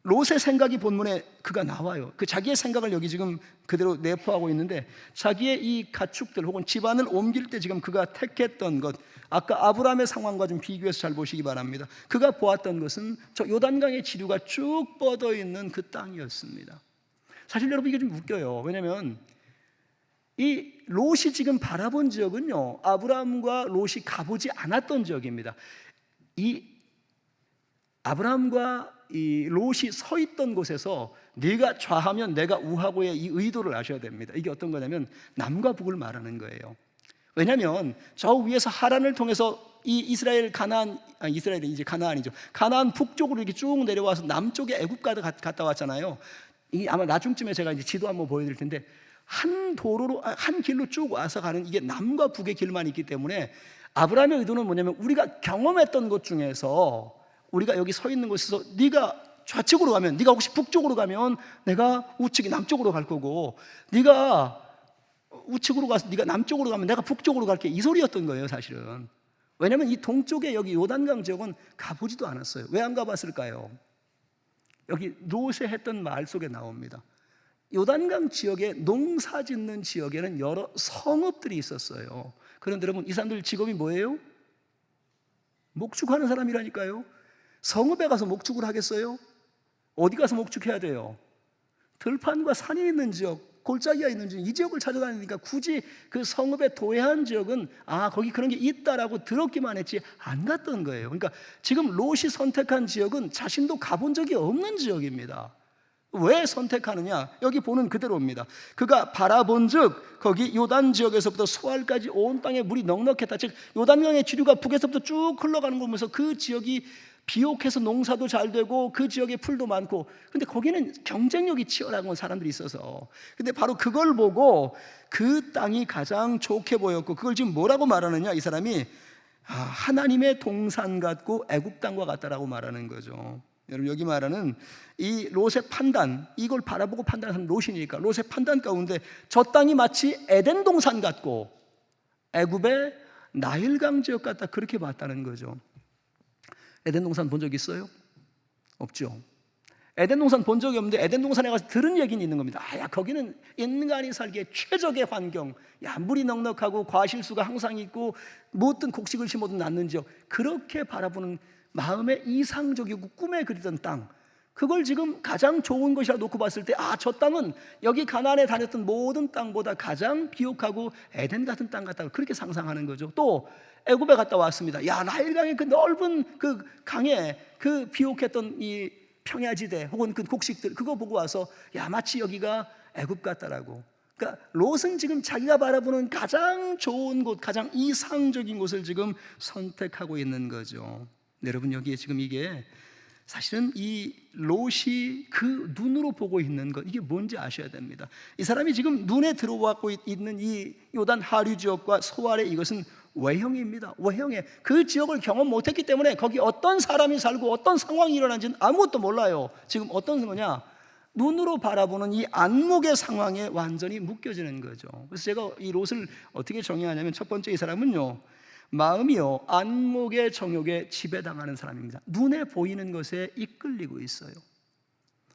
롯의 생각이 본문에 그가 나와요. 그 자기의 생각을 여기 지금 그대로 내포하고 있는데 자기의 이 가축들 혹은 집안을 옮길 때 지금 그가 택했던 것, 아까 아브라함의 상황과 좀 비교해서 잘 보시기 바랍니다. 그가 보았던 것은 저 요단강의 지류가 쭉 뻗어 있는 그 땅이었습니다. 사실 여러분 이게 좀 웃겨요. 왜냐하면 이 롯이 지금 바라본 지역은요 아브라함과 롯이 가보지 않았던 지역입니다. 이 아브라함과 이 롯이 서 있던 곳에서 네가 좌하면 내가 우하고의 이 의도를 아셔야 됩니다. 이게 어떤 거냐면 남과 북을 말하는 거예요. 왜냐하면 저 위에서 하란을 통해서 이 이스라엘이 이제 가나안이죠. 가나안 북쪽으로 이렇게 쭉 내려와서 남쪽에 애굽까지 갔다 왔잖아요. 이 아마 나중쯤에 제가 이제 지도 한번 보여드릴 텐데 한 도로로 한 길로 쭉 와서 가는 이게 남과 북의 길만 있기 때문에 아브라함의 의도는 뭐냐면 우리가 경험했던 것 중에서 우리가 여기 서 있는 곳에서 네가 좌측으로 가면 네가 혹시 북쪽으로 가면 내가 우측이 남쪽으로 갈 거고 네가 우측으로 가서 네가 남쪽으로 가면 내가 북쪽으로 갈게 이 소리였던 거예요 사실은. 왜냐하면 이 동쪽에 여기 요단강 지역은 가보지도 않았어요. 왜 안 가봤을까요? 여기 롯이 했던 말 속에 나옵니다. 요단강 지역에 농사 짓는 지역에는 여러 성읍들이 있었어요. 그런데 여러분, 이 사람들 직업이 뭐예요? 목축하는 사람이라니까요. 성읍에 가서 목축을 하겠어요? 어디 가서 목축해야 돼요? 들판과 산이 있는 지역, 골짜기가 있는 지역, 이 지역을 찾아다니니까 굳이 그 성읍의 도해안 지역은 거기 그런 게 있다라고 들었기만 했지 안 갔던 거예요. 그러니까 지금 롯이 선택한 지역은 자신도 가본 적이 없는 지역입니다. 왜 선택하느냐? 여기 보는 그대로입니다. 그가 바라본 즉 거기 요단 지역에서부터 소알까지 온 땅에 물이 넉넉했다. 즉 요단강의 지류가 북에서부터 쭉 흘러가는 거 보면서 그 지역이 비옥해서 농사도 잘 되고 그 지역에 풀도 많고, 근데 거기는 경쟁력이 치열한 사람들이 있어서, 근데 바로 그걸 보고 그 땅이 가장 좋게 보였고, 그걸 지금 뭐라고 말하느냐? 이 사람이 하나님의 동산 같고 애굽 땅과 같다라고 말하는 거죠. 여러분, 여기 말하는 이 롯의 판단, 이걸 바라보고 판단하는 롯이니까 롯의 판단 가운데 저 땅이 마치 에덴 동산 같고 애굽의 나일강 지역 같다, 그렇게 봤다는 거죠. 에덴 동산 본 적 있어요? 없죠. 에덴 동산 본 적이 없는데 에덴 동산에 가서 들은 얘기는 있는 겁니다. 거기는 인간이 살기에 최적의 환경, 물이 넉넉하고 과실수가 항상 있고 무엇든 곡식을 심어도 낫는 지역, 그렇게 바라보는 마음에 이상적이고 꿈에 그리던 땅, 그걸 지금 가장 좋은 것이라 놓고 봤을 때 저 땅은 여기 가나안에 다녔던 모든 땅보다 가장 비옥하고 에덴 같은 땅 같다고 그렇게 상상하는 거죠. 또 애굽에 갔다 왔습니다. 나일강의 그 넓은 그 강에 그 비옥했던 이 평야지대 혹은 그 곡식들, 그거 보고 와서 마치 여기가 애굽 같다라고. 그러니까 롯은 지금 자기가 바라보는 가장 좋은 곳, 가장 이상적인 곳을 지금 선택하고 있는 거죠. 여러분, 여기에 지금 이게 사실은 이 롯이 그 눈으로 보고 있는 것, 이게 뭔지 아셔야 됩니다. 이 사람이 지금 눈에 들어왔고 있는 이 요단 하류 지역과 소알의 이것은 외형입니다. 외형에 그 지역을 경험 못했기 때문에 거기 어떤 사람이 살고 어떤 상황이 일어난지는 아무것도 몰라요. 지금 어떤 거냐? 눈으로 바라보는 이 안목의 상황에 완전히 묶여지는 거죠. 그래서 제가 이 롯을 어떻게 정의하냐면, 첫 번째, 이 사람은요, 마음이요, 안목의 정욕에 지배당하는 사람입니다. 눈에 보이는 것에 이끌리고 있어요.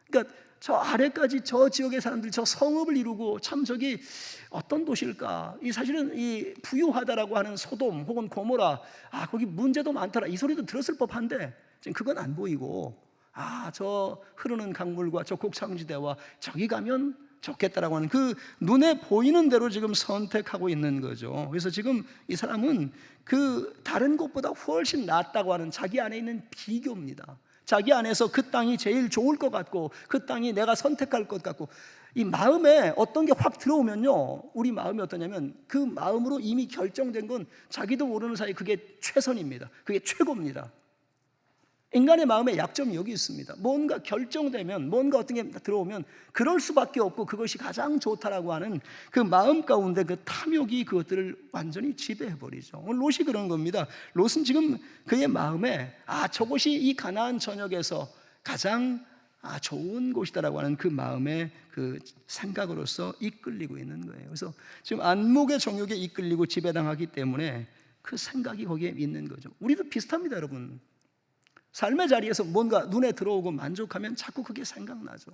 그러니까 저 아래까지 저 지역의 사람들이 저 성읍을 이루고, 참 저기 어떤 도시일까? 이 사실은 이 부유하다라고 하는 소돔 혹은 고모라, 거기 문제도 많더라, 이 소리도 들었을 법한데 지금 그건 안 보이고, 저 흐르는 강물과 저 곡창지대와 저기 가면 좋겠다라고 하는 그 눈에 보이는 대로 지금 선택하고 있는 거죠. 그래서 지금 이 사람은 그 다른 곳보다 훨씬 낫다고 하는 자기 안에 있는 비교입니다. 자기 안에서 그 땅이 제일 좋을 것 같고 그 땅이 내가 선택할 것 같고, 이 마음에 어떤 게 확 들어오면요, 우리 마음이 어떠냐면 그 마음으로 이미 결정된 건 자기도 모르는 사이 그게 최선입니다. 그게 최고입니다. 인간의 마음의 약점이 여기 있습니다. 뭔가 결정되면, 뭔가 어떤 게 들어오면 그럴 수밖에 없고 그것이 가장 좋다라고 하는 그 마음 가운데 그 탐욕이 그것들을 완전히 지배해버리죠. 롯이 그런 겁니다. 롯은 지금 그의 마음에 저곳이 이 가나안 전역에서 가장 좋은 곳이다라고 하는 그 마음의 그 생각으로서 이끌리고 있는 거예요. 그래서 지금 안목의 정욕에 이끌리고 지배당하기 때문에 그 생각이 거기에 있는 거죠. 우리도 비슷합니다, 여러분. 삶의 자리에서 뭔가 눈에 들어오고 만족하면 자꾸 그게 생각나죠.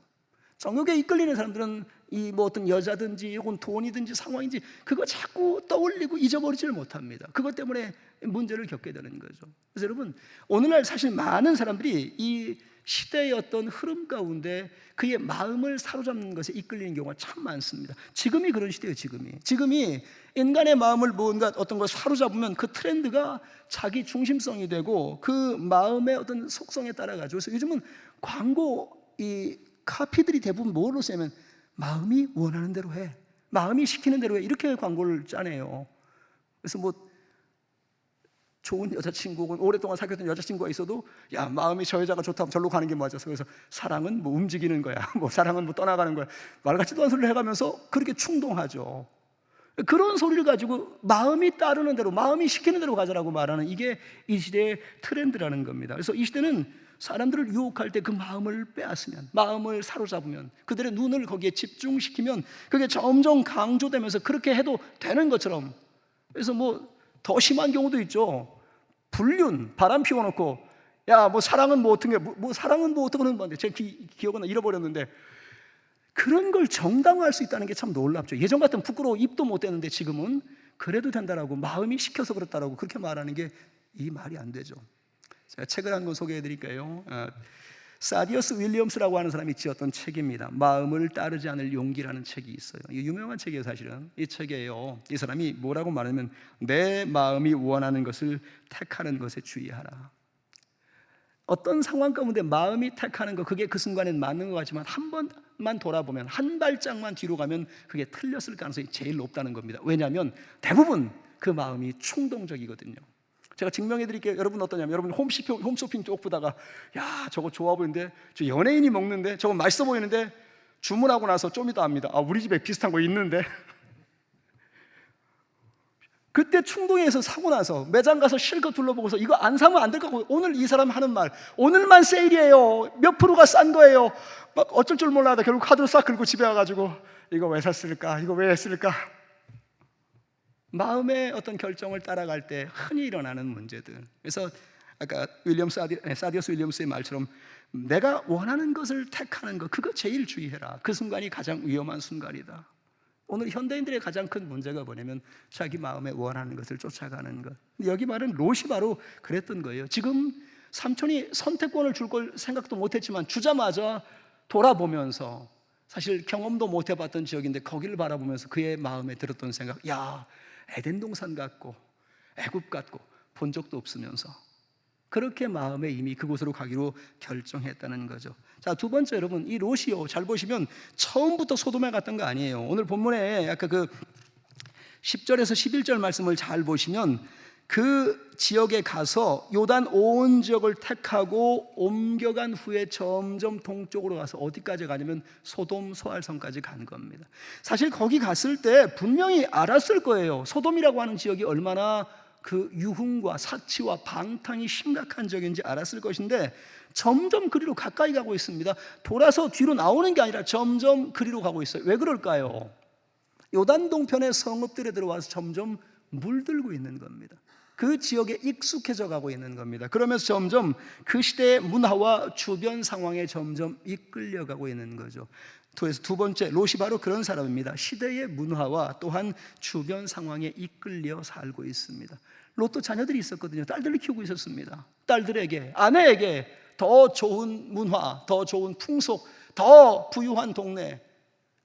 정욕에 이끌리는 사람들은 이 뭐 어떤 여자든지 혹은 돈이든지 상황인지 그거 자꾸 떠올리고 잊어버리지를 못합니다. 그것 때문에 문제를 겪게 되는 거죠. 그래서 여러분, 오늘날 사실 많은 사람들이 이 시대의 어떤 흐름 가운데 그의 마음을 사로잡는 것에 이끌리는 경우가 참 많습니다. 지금이 그런 시대예요. 지금이 인간의 마음을 뭔가 어떤 걸 사로잡으면 그 트렌드가 자기 중심성이 되고 그 마음의 어떤 속성에 따라가죠. 그래서 요즘은 광고 이 카피들이 대부분 뭐로 쓰냐면 마음이 원하는 대로 해, 마음이 시키는 대로 해, 이렇게 광고를 짜내요. 그래서 뭐 좋은 여자친구 혹은 오랫동안 사귀었던 여자친구가 있어도 마음이 저 여자가 좋다면 절로 가는 게 맞아서, 그래서 사랑은 뭐 움직이는 거야, 뭐 사랑은 뭐 떠나가는 거야, 말 같지도 않은 소리를 해가면서 그렇게 충동하죠. 그런 소리를 가지고 마음이 따르는 대로, 마음이 시키는 대로 가자라고 말하는, 이게 이 시대의 트렌드라는 겁니다. 그래서 이 시대는 사람들을 유혹할 때 그 마음을 빼앗으면, 마음을 사로잡으면, 그들의 눈을 거기에 집중시키면 그게 점점 강조되면서 그렇게 해도 되는 것처럼, 그래서 뭐 더 심한 경우도 있죠. 불륜, 바람 피워놓고 뭐 사랑은 뭐 어떻게, 뭐 사랑은 뭐 어떻게 하는 건데, 제 기억은 잃어버렸는데 그런 걸 정당화할 수 있다는 게 참 놀랍죠. 예전 같으면 부끄러워 입도 못 대는데 지금은 그래도 된다라고, 마음이 시켜서 그렇다라고 그렇게 말하는 게 이 말이 안 되죠. 제가 책을 한 권 소개해 드릴게요. 사디어스 윌리엄스라고 하는 사람이 지었던 책입니다. 마음을 따르지 않을 용기라는 책이 있어요. 이 유명한 책이에요. 사실은 이 책이에요. 이 사람이 뭐라고 말하면, 내 마음이 원하는 것을 택하는 것에 주의하라. 어떤 상황 가운데 마음이 택하는 거, 그게 그 순간엔 맞는 것 같지만 한 번만 돌아보면, 한 발짝만 뒤로 가면 그게 틀렸을 가능성이 제일 높다는 겁니다. 왜냐하면 대부분 그 마음이 충동적이거든요. 제가 증명해 드릴게요. 여러분 어떠냐면, 여러분 홈쇼핑 쪽 보다가 야 저거 좋아 보이는데, 저 연예인이 먹는데, 저거 맛있어 보이는데, 주문하고 나서 좀 이따 합니다. 아, 우리 집에 비슷한 거 있는데. 그때 충동해서 사고 나서 매장 가서 실컷 둘러보고서 이거 안 사면 안 될 것 같고, 오늘 이 사람 하는 말, 오늘만 세일이에요, 몇 프로가 싼 거예요, 막 어쩔 줄 몰라다 결국 카드로 싹 긁고 집에 와가지고 이거 왜 샀을까, 이거 왜 했을까. 마음의 어떤 결정을 따라갈 때 흔히 일어나는 문제들. 그래서 아까 사디어스 윌리엄스의 말처럼 내가 원하는 것을 택하는 것, 그거 제일 주의해라. 그 순간이 가장 위험한 순간이다. 오늘 현대인들의 가장 큰 문제가 뭐냐면 자기 마음에 원하는 것을 쫓아가는 것. 여기 말은 롯이 바로 그랬던 거예요. 지금 삼촌이 선택권을 줄 걸 생각도 못했지만 주자마자 돌아보면서, 사실 경험도 못 해봤던 지역인데 거기를 바라보면서 그의 마음에 들었던 생각, 야 에덴 동산 같고 애굽 같고 본 적도 없으면서 그렇게 마음에 이미 그곳으로 가기로 결정했다는 거죠. 자, 두 번째, 여러분 이 롯이요, 잘 보시면 처음부터 소돔에 갔던 거 아니에요. 오늘 본문에 아까 그 10절에서 11절 말씀을 잘 보시면 그 지역에 가서 요단 온 지역을 택하고 옮겨간 후에 점점 동쪽으로 가서 어디까지 가냐면 소돔 소알성까지 간 겁니다. 사실 거기 갔을 때 분명히 알았을 거예요. 소돔이라고 하는 지역이 얼마나 그 유흥과 사치와 방탕이 심각한 지역인지 알았을 것인데 점점 그리로 가까이 가고 있습니다. 돌아서 뒤로 나오는 게 아니라 점점 그리로 가고 있어요. 왜 그럴까요? 요단 동편의 성읍들에 들어와서 점점 물들고 있는 겁니다. 그 지역에 익숙해져 가고 있는 겁니다. 그러면서 점점 그 시대의 문화와 주변 상황에 점점 이끌려가고 있는 거죠. 그래서 두 번째, 롯이 바로 그런 사람입니다. 시대의 문화와 또한 주변 상황에 이끌려 살고 있습니다. 롯도 자녀들이 있었거든요. 딸들을 키우고 있었습니다. 딸들에게, 아내에게 더 좋은 문화, 더 좋은 풍속, 더 부유한 동네,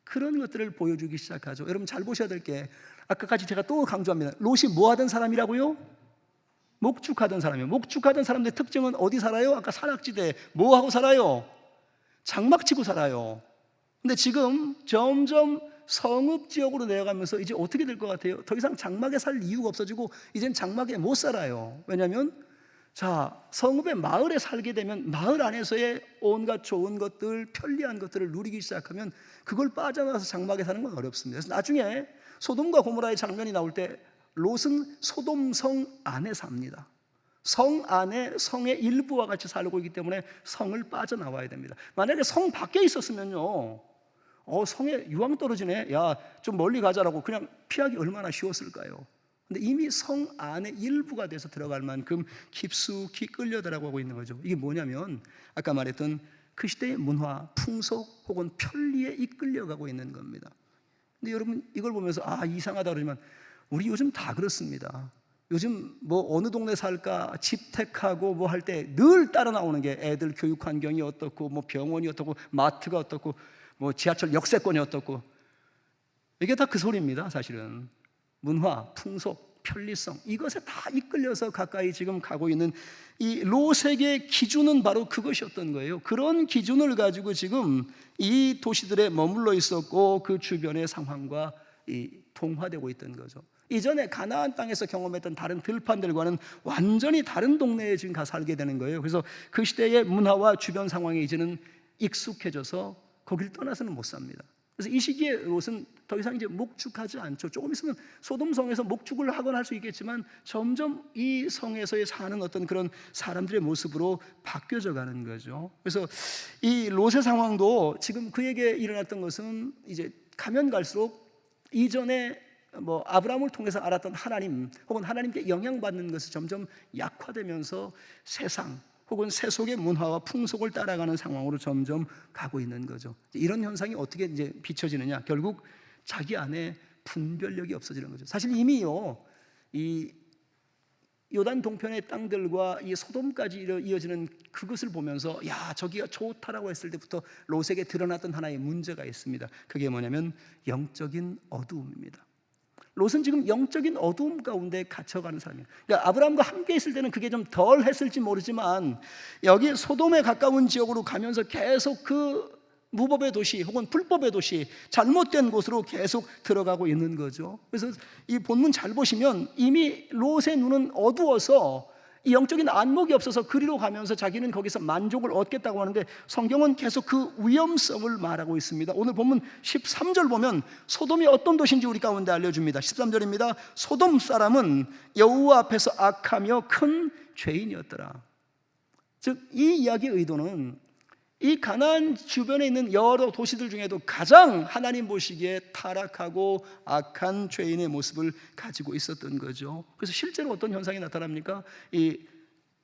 그런 것들을 보여주기 시작하죠. 여러분 잘 보셔야 될 게, 아까까지 제가 또 강조합니다. 롯이 뭐 하던 사람이라고요? 목축하던 사람이에요. 목축하던 사람들의 특징은 어디 살아요? 아까 산악지대에 뭐 하고 살아요? 장막 치고 살아요. 근데 지금 점점 성읍 지역으로 내려가면서 이제 어떻게 될 것 같아요? 더 이상 장막에 살 이유가 없어지고 이젠 장막에 못 살아요. 왜냐하면 성읍의 마을에 살게 되면 마을 안에서의 온갖 좋은 것들, 편리한 것들을 누리기 시작하면 그걸 빠져나와서 장막에 사는 건 어렵습니다. 그래서 나중에 소돔과 고모라의 장면이 나올 때 롯은 소돔 성 안에 삽니다. 성 안에 성의 일부와 같이 살고 있기 때문에 성을 빠져나와야 됩니다. 만약에 성 밖에 있었으면요, 성에 유황 떨어지네, 야 좀 멀리 가자라고 그냥 피하기 얼마나 쉬웠을까요? 근데 이미 성 안에 일부가 돼서 들어갈 만큼 깊숙이 끌려 들어가고 있는 거죠. 이게 뭐냐면 아까 말했던 그 시대의 문화, 풍속 혹은 편리에 이끌려가고 있는 겁니다. 근데 여러분 이걸 보면서 이상하다 그러지만 우리 요즘 다 그렇습니다. 요즘 뭐 어느 동네 살까 집택하고 뭐 할 때 늘 따라 나오는 게 애들 교육 환경이 어떻고, 뭐 병원이 어떻고, 마트가 어떻고, 뭐 지하철 역세권이 어떻고, 이게 다 그 소리입니다. 사실은 문화, 풍속, 편리성, 이것에 다 이끌려서 가까이 지금 가고 있는 이 롯에게 기준은 바로 그것이었던 거예요. 그런 기준을 가지고 지금 이 도시들에 머물러 있었고 그 주변의 상황과 동화되고 있던 거죠. 이전에 가나안 땅에서 경험했던 다른 들판들과는 완전히 다른 동네에 지금 가서 살게 되는 거예요. 그래서 그 시대의 문화와 주변 상황에 이제는 익숙해져서 거기를 떠나서는 못 삽니다. 그래서 이 시기에 롯은 더 이상 이제 목축하지 않죠. 조금 있으면 소돔 성에서 목축을 하거나 할 수 있겠지만 점점 이 성에서의 사는 어떤 그런 사람들의 모습으로 바뀌어져 가는 거죠. 그래서 이 롯의 상황도 지금 그에게 일어났던 것은 이제 가면 갈수록 이전에 뭐 아브라함을 통해서 알았던 하나님 혹은 하나님께 영향받는 것이 점점 약화되면서 세상 혹은 세속의 문화와 풍속을 따라가는 상황으로 점점 가고 있는 거죠. 이런 현상이 어떻게 이제 비춰지느냐? 결국 자기 안에 분별력이 없어지는 거죠. 사실 이미요, 이 요단 동편의 땅들과 이 소돔까지 이어지는 그것을 보면서 야, 저기가 좋다라고 했을 때부터 롯에게 드러났던 하나의 문제가 있습니다. 그게 뭐냐면 영적인 어두움입니다. 롯은 지금 영적인 어두움 가운데 갇혀가는 사람이에요. 그러니까 아브라함과 함께 있을 때는 그게 좀 덜 했을지 모르지만 여기 소돔에 가까운 지역으로 가면서 계속 그 무법의 도시 혹은 불법의 도시, 잘못된 곳으로 계속 들어가고 있는 거죠. 그래서 이 본문 잘 보시면 이미 롯의 눈은 어두워서 이 영적인 안목이 없어서 그리로 가면서 자기는 거기서 만족을 얻겠다고 하는데 성경은 계속 그 위험성을 말하고 있습니다. 오늘 본문 13절 보면 소돔이 어떤 도시인지 우리 가운데 알려줍니다. 13절입니다. 소돔 사람은 여호와 앞에서 악하며 큰 죄인이었더라. 즉 이 이야기의 의도는 이 가나안 주변에 있는 여러 도시들 중에도 가장 하나님 보시기에 타락하고 악한 죄인의 모습을 가지고 있었던 거죠. 그래서 실제로 어떤 현상이 나타납니까?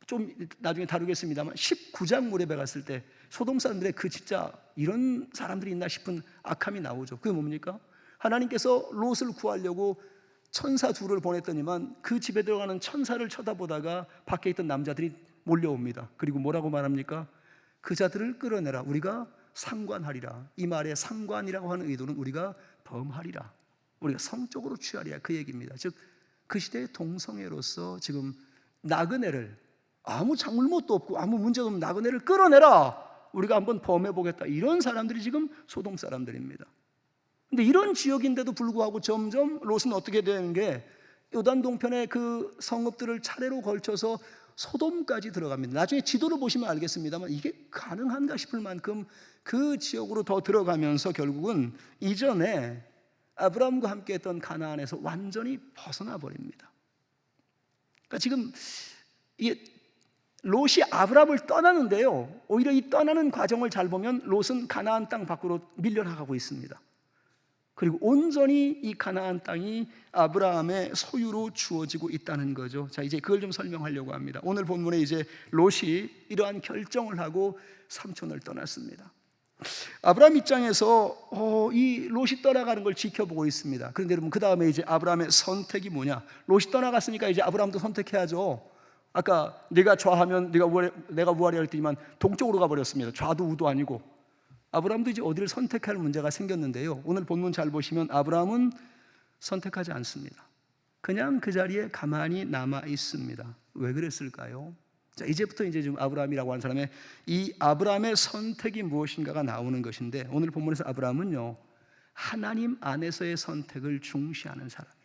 좀 나중에 다루겠습니다만 19장 무렵에 갔을 때 소돔 사람들의 그 진짜 이런 사람들이 있나 싶은 악함이 나오죠. 그게 뭡니까? 하나님께서 롯을 구하려고 천사 둘을 보냈더니만 그 집에 들어가는 천사를 쳐다보다가 밖에 있던 남자들이 몰려옵니다. 그리고 뭐라고 말합니까? 그 자들을 끌어내라. 우리가 상관하리라. 이 말에 상관이라고 하는 의도는 우리가 범하리라, 우리가 성적으로 취하리라, 그 얘기입니다. 즉 그 시대의 동성애로서 지금 나그네를, 아무 잘못도 없고 아무 문제도 없는 나그네를 끌어내라, 우리가 한번 범해보겠다, 이런 사람들이 지금 소돔 사람들입니다. 근데 이런 지역인데도 불구하고 점점 롯은 어떻게 되는 게 요단 동편의 그 성읍들을 차례로 걸쳐서 소돔까지 들어갑니다. 나중에 지도를 보시면 알겠습니다만 이게 가능한가 싶을 만큼 그 지역으로 더 들어가면서 결국은 이전에 아브라함과 함께 했던 가나안에서 완전히 벗어나 버립니다. 그러니까 지금 이게 롯이 아브라함을 떠나는데요, 오히려 이 떠나는 과정을 잘 보면 롯은 가나안 땅 밖으로 밀려나가고 있습니다. 그리고 온전히 이 가나안 땅이 아브라함의 소유로 주어지고 있다는 거죠. 자, 이제 그걸 좀 설명하려고 합니다. 오늘 본문에 이제 롯이 이러한 결정을 하고 삼촌을 떠났습니다. 아브라함 입장에서 이 롯이 떠나가는 걸 지켜보고 있습니다. 그런데 여러분, 그 다음에 이제 아브라함의 선택이 뭐냐? 롯이 떠나갔으니까 이제 아브라함도 선택해야죠. 아까 네가 좌하면 내가 우하려 했더니만 동쪽으로 가버렸습니다. 좌도 우도 아니고. 아브라함도 이제 어디를 선택할 문제가 생겼는데요, 오늘 본문 잘 보시면 아브라함은 선택하지 않습니다. 그냥 그 자리에 가만히 남아 있습니다. 왜 그랬을까요? 자, 이제부터 이제 지금 아브라함이라고 하는 사람의 이 아브라함의 선택이 무엇인가가 나오는 것인데, 오늘 본문에서 아브라함은요, 하나님 안에서의 선택을 중시하는 사람입니다.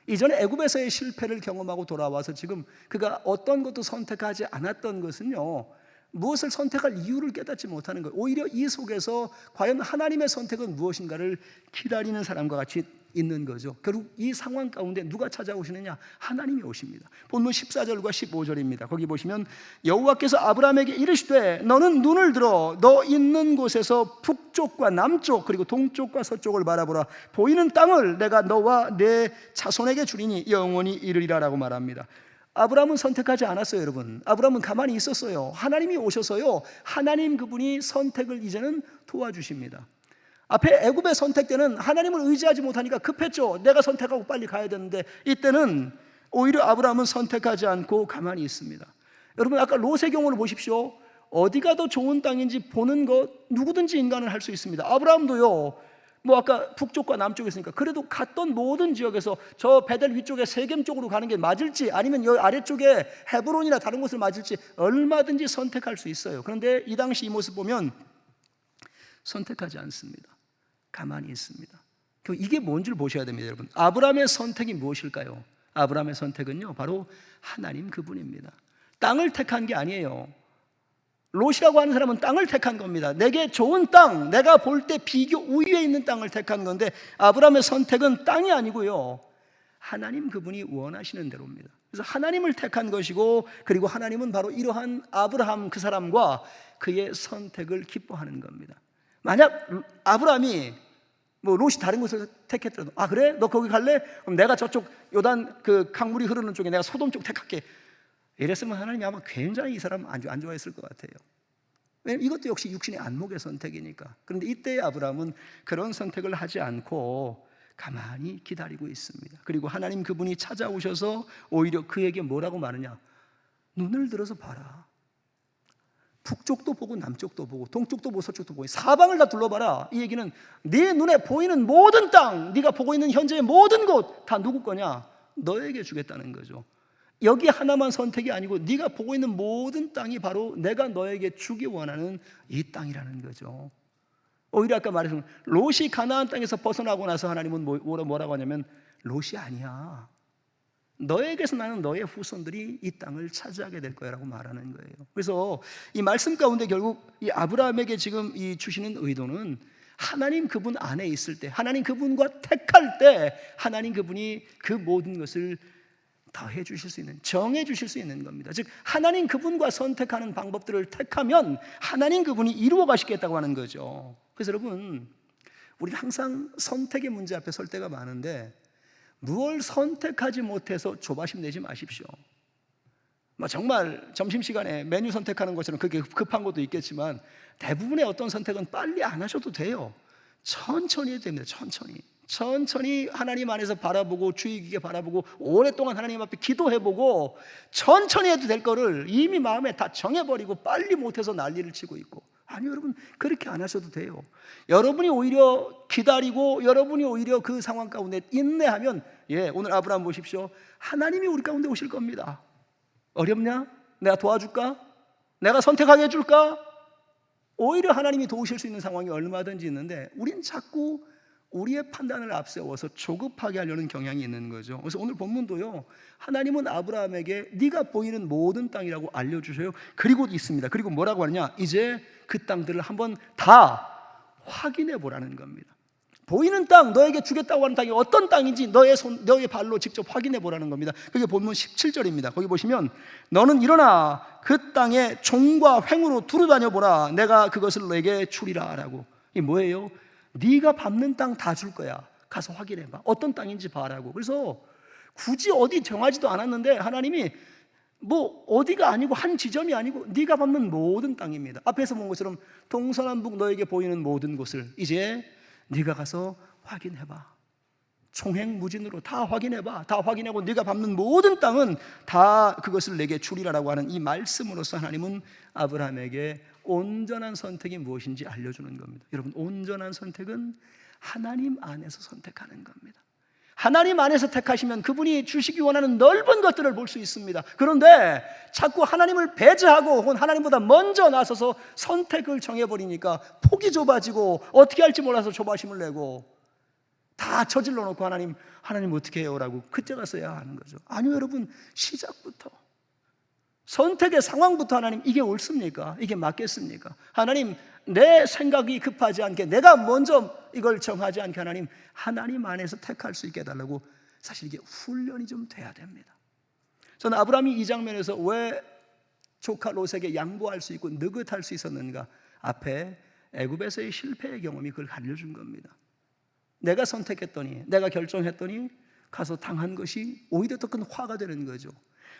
이전에 애굽에서의 실패를 경험하고 돌아와서 지금 그가 어떤 것도 선택하지 않았던 것은요, 무엇을 선택할 이유를 깨닫지 못하는 거예요. 오히려 이 속에서 과연 하나님의 선택은 무엇인가를 기다리는 사람과 같이 있는 거죠. 결국 이 상황 가운데 누가 찾아오시느냐? 하나님이 오십니다. 본문 14절과 15절입니다. 거기 보시면 여호와께서 아브라함에게 이르시되 너는 눈을 들어 너 있는 곳에서 북쪽과 남쪽 그리고 동쪽과 서쪽을 바라보라. 보이는 땅을 내가 너와 내 자손에게 주리니 영원히 이르리라 라고 말합니다. 아브라함은 선택하지 않았어요, 여러분. 아브라함은 가만히 있었어요. 하나님이 오셔서요, 하나님 그분이 선택을 이제는 도와주십니다. 앞에 애굽의 선택 때는 하나님을 의지하지 못하니까 급했죠. 내가 선택하고 빨리 가야 되는데, 이때는 오히려 아브라함은 선택하지 않고 가만히 있습니다. 여러분, 아까 롯의 경우를 보십시오. 어디가 더 좋은 땅인지 보는 것 누구든지 인간은 할 수 있습니다. 아브라함도요, 아까 북쪽과 남쪽에 있으니까 그래도 갔던 모든 지역에서 저 베델 위쪽에 세겜 쪽으로 가는 게 맞을지, 아니면 여기 아래쪽에 헤브론이나 다른 곳을 맞을지 얼마든지 선택할 수 있어요. 그런데 이 당시 이 모습 보면 선택하지 않습니다. 가만히 있습니다. 이게 뭔지를 보셔야 됩니다, 여러분. 아브라함의 선택이 무엇일까요? 아브라함의 선택은요, 바로 하나님 그분입니다. 땅을 택한 게 아니에요. 롯이라고 하는 사람은 땅을 택한 겁니다. 내게 좋은 땅, 내가 볼 때 비교 우위에 있는 땅을 택한 건데, 아브라함의 선택은 땅이 아니고요, 하나님 그분이 원하시는 대로입니다. 그래서 하나님을 택한 것이고, 그리고 하나님은 바로 이러한 아브라함 그 사람과 그의 선택을 기뻐하는 겁니다. 만약 아브라함이 롯이 다른 곳을 택했더라도, 그래? 너 거기 갈래? 그럼 내가 저쪽 요단 그 강물이 흐르는 쪽에 내가 소돔 쪽 택할게. 이랬으면 하나님이 아마 굉장히 이 사람 안 좋아했을 것 같아요. 왜냐하면 이것도 역시 육신의 안목의 선택이니까. 그런데 이때의 아브라함은 그런 선택을 하지 않고 가만히 기다리고 있습니다. 그리고 하나님 그분이 찾아오셔서 오히려 그에게 뭐라고 말하냐? 눈을 들어서 봐라. 북쪽도 보고 남쪽도 보고 동쪽도 보고 서쪽도 보고 사방을 다 둘러봐라. 이 얘기는 네 눈에 보이는 모든 땅, 네가 보고 있는 현재의 모든 곳 다 누구 거냐? 너에게 주겠다는 거죠. 여기 하나만 선택이 아니고 네가 보고 있는 모든 땅이 바로 내가 너에게 주기 원하는 이 땅이라는 거죠. 오히려 아까 말했던 롯이 가나안 땅에서 벗어나고 나서 하나님은 뭐라고 하냐면 롯이 아니야. 너에게서 나는 너의 후손들이 이 땅을 차지하게 될 거라고 말하는 거예요. 그래서 이 말씀 가운데 결국 이 아브라함에게 지금 이 주시는 의도는 하나님 그분 안에 있을 때, 하나님 그분과 택할 때 하나님 그분이 그 모든 것을 더해 주실 수 있는, 정해 주실 수 있는 겁니다. 즉 하나님 그분과 선택하는 방법들을 택하면 하나님 그분이 이루어 가시겠다고 하는 거죠. 그래서 여러분, 우리는 항상 선택의 문제 앞에 설 때가 많은데 무엇을 선택하지 못해서 조바심 내지 마십시오. 정말 점심시간에 메뉴 선택하는 것처럼 그렇게 급한 것도 있겠지만 대부분의 어떤 선택은 빨리 안 하셔도 돼요. 천천히 해도 됩니다. 천천히 하나님 안에서 바라보고 주의 깊게 바라보고 오랫동안 하나님 앞에 기도해보고 천천히 해도 될 거를 이미 마음에 다 정해버리고 빨리 못해서 난리를 치고 있고, 아니 여러분, 그렇게 안 하셔도 돼요. 여러분이 오히려 기다리고 여러분이 오히려 그 상황 가운데 인내하면, 오늘 아브라함 보십시오. 하나님이 우리 가운데 오실 겁니다. 어렵냐? 내가 도와줄까? 내가 선택하게 해줄까? 오히려 하나님이 도우실 수 있는 상황이 얼마든지 있는데 우린 자꾸 우리의 판단을 앞세워서 조급하게 하려는 경향이 있는 거죠. 그래서 오늘 본문도요, 하나님은 아브라함에게 네가 보이는 모든 땅이라고 알려주셔요. 그리고 있습니다. 그리고 뭐라고 하느냐? 이제 그 땅들을 한번 다 확인해 보라는 겁니다. 보이는 땅, 너에게 주겠다고 하는 땅이 어떤 땅인지 너의 발로 직접 확인해 보라는 겁니다. 그게 본문 17절입니다. 거기 보시면 너는 일어나 그 땅에 종과 횡으로 두루다녀 보라. 내가 그것을 너에게 주리라 라고. 이게 뭐예요? 네가 밟는 땅 다 줄 거야. 가서 확인해 봐. 어떤 땅인지 봐라고. 그래서 굳이 어디 정하지도 않았는데 하나님이 어디가 아니고 한 지점이 아니고 네가 밟는 모든 땅입니다. 앞에서 본 것처럼 동서남북 너에게 보이는 모든 곳을 이제 네가 가서 확인해봐. 총행무진으로 다 확인해봐. 다 확인하고 네가 밟는 모든 땅은 다 그것을 내게 주리라라고 하는 이 말씀으로서 하나님은 아브라함에게 온전한 선택이 무엇인지 알려주는 겁니다. 여러분, 온전한 선택은 하나님 안에서 선택하는 겁니다. 하나님 안에서 택하시면 그분이 주시기 원하는 넓은 것들을 볼 수 있습니다. 그런데 자꾸 하나님을 배제하고 혹은 하나님보다 먼저 나서서 선택을 정해버리니까 폭이 좁아지고 어떻게 할지 몰라서 조바심을 내고 다 저질러 놓고 하나님 어떻게 해요? 라고 그때 가서야 하는 거죠. 아니요 여러분, 시작부터 선택의 상황부터 하나님 이게 옳습니까? 이게 맞겠습니까? 하나님, 내 생각이 급하지 않게 내가 먼저 이걸 정하지 않게 하나님 안에서 택할 수 있게 해달라고. 사실 이게 훈련이 좀 돼야 됩니다. 저는 아브라함이 이 장면에서 왜 조카 롯에게 양보할 수 있고 느긋할 수 있었는가? 앞에 애굽에서의 실패의 경험이 그걸 알려준 겁니다. 내가 선택했더니, 내가 결정했더니 가서 당한 것이 오히려 더 큰 화가 되는 거죠.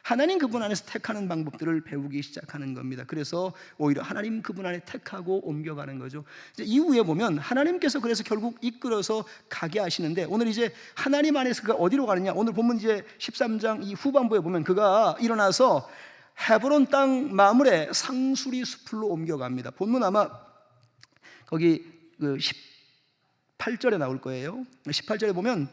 하나님 그분 안에서 택하는 방법들을 배우기 시작하는 겁니다. 그래서 오히려 하나님 그분 안에 택하고 옮겨가는 거죠. 이제 이후에 보면 하나님께서 그래서 결국 이끌어서 가게 하시는데, 오늘 이제 하나님 안에서 그가 어디로 가느냐? 오늘 본문 이제 13장 이 후반부에 보면 그가 일어나서 헤브론 땅 마므레 상수리 숲으로 옮겨갑니다. 본문 아마 거기 18절에 나올 거예요. 18절에 보면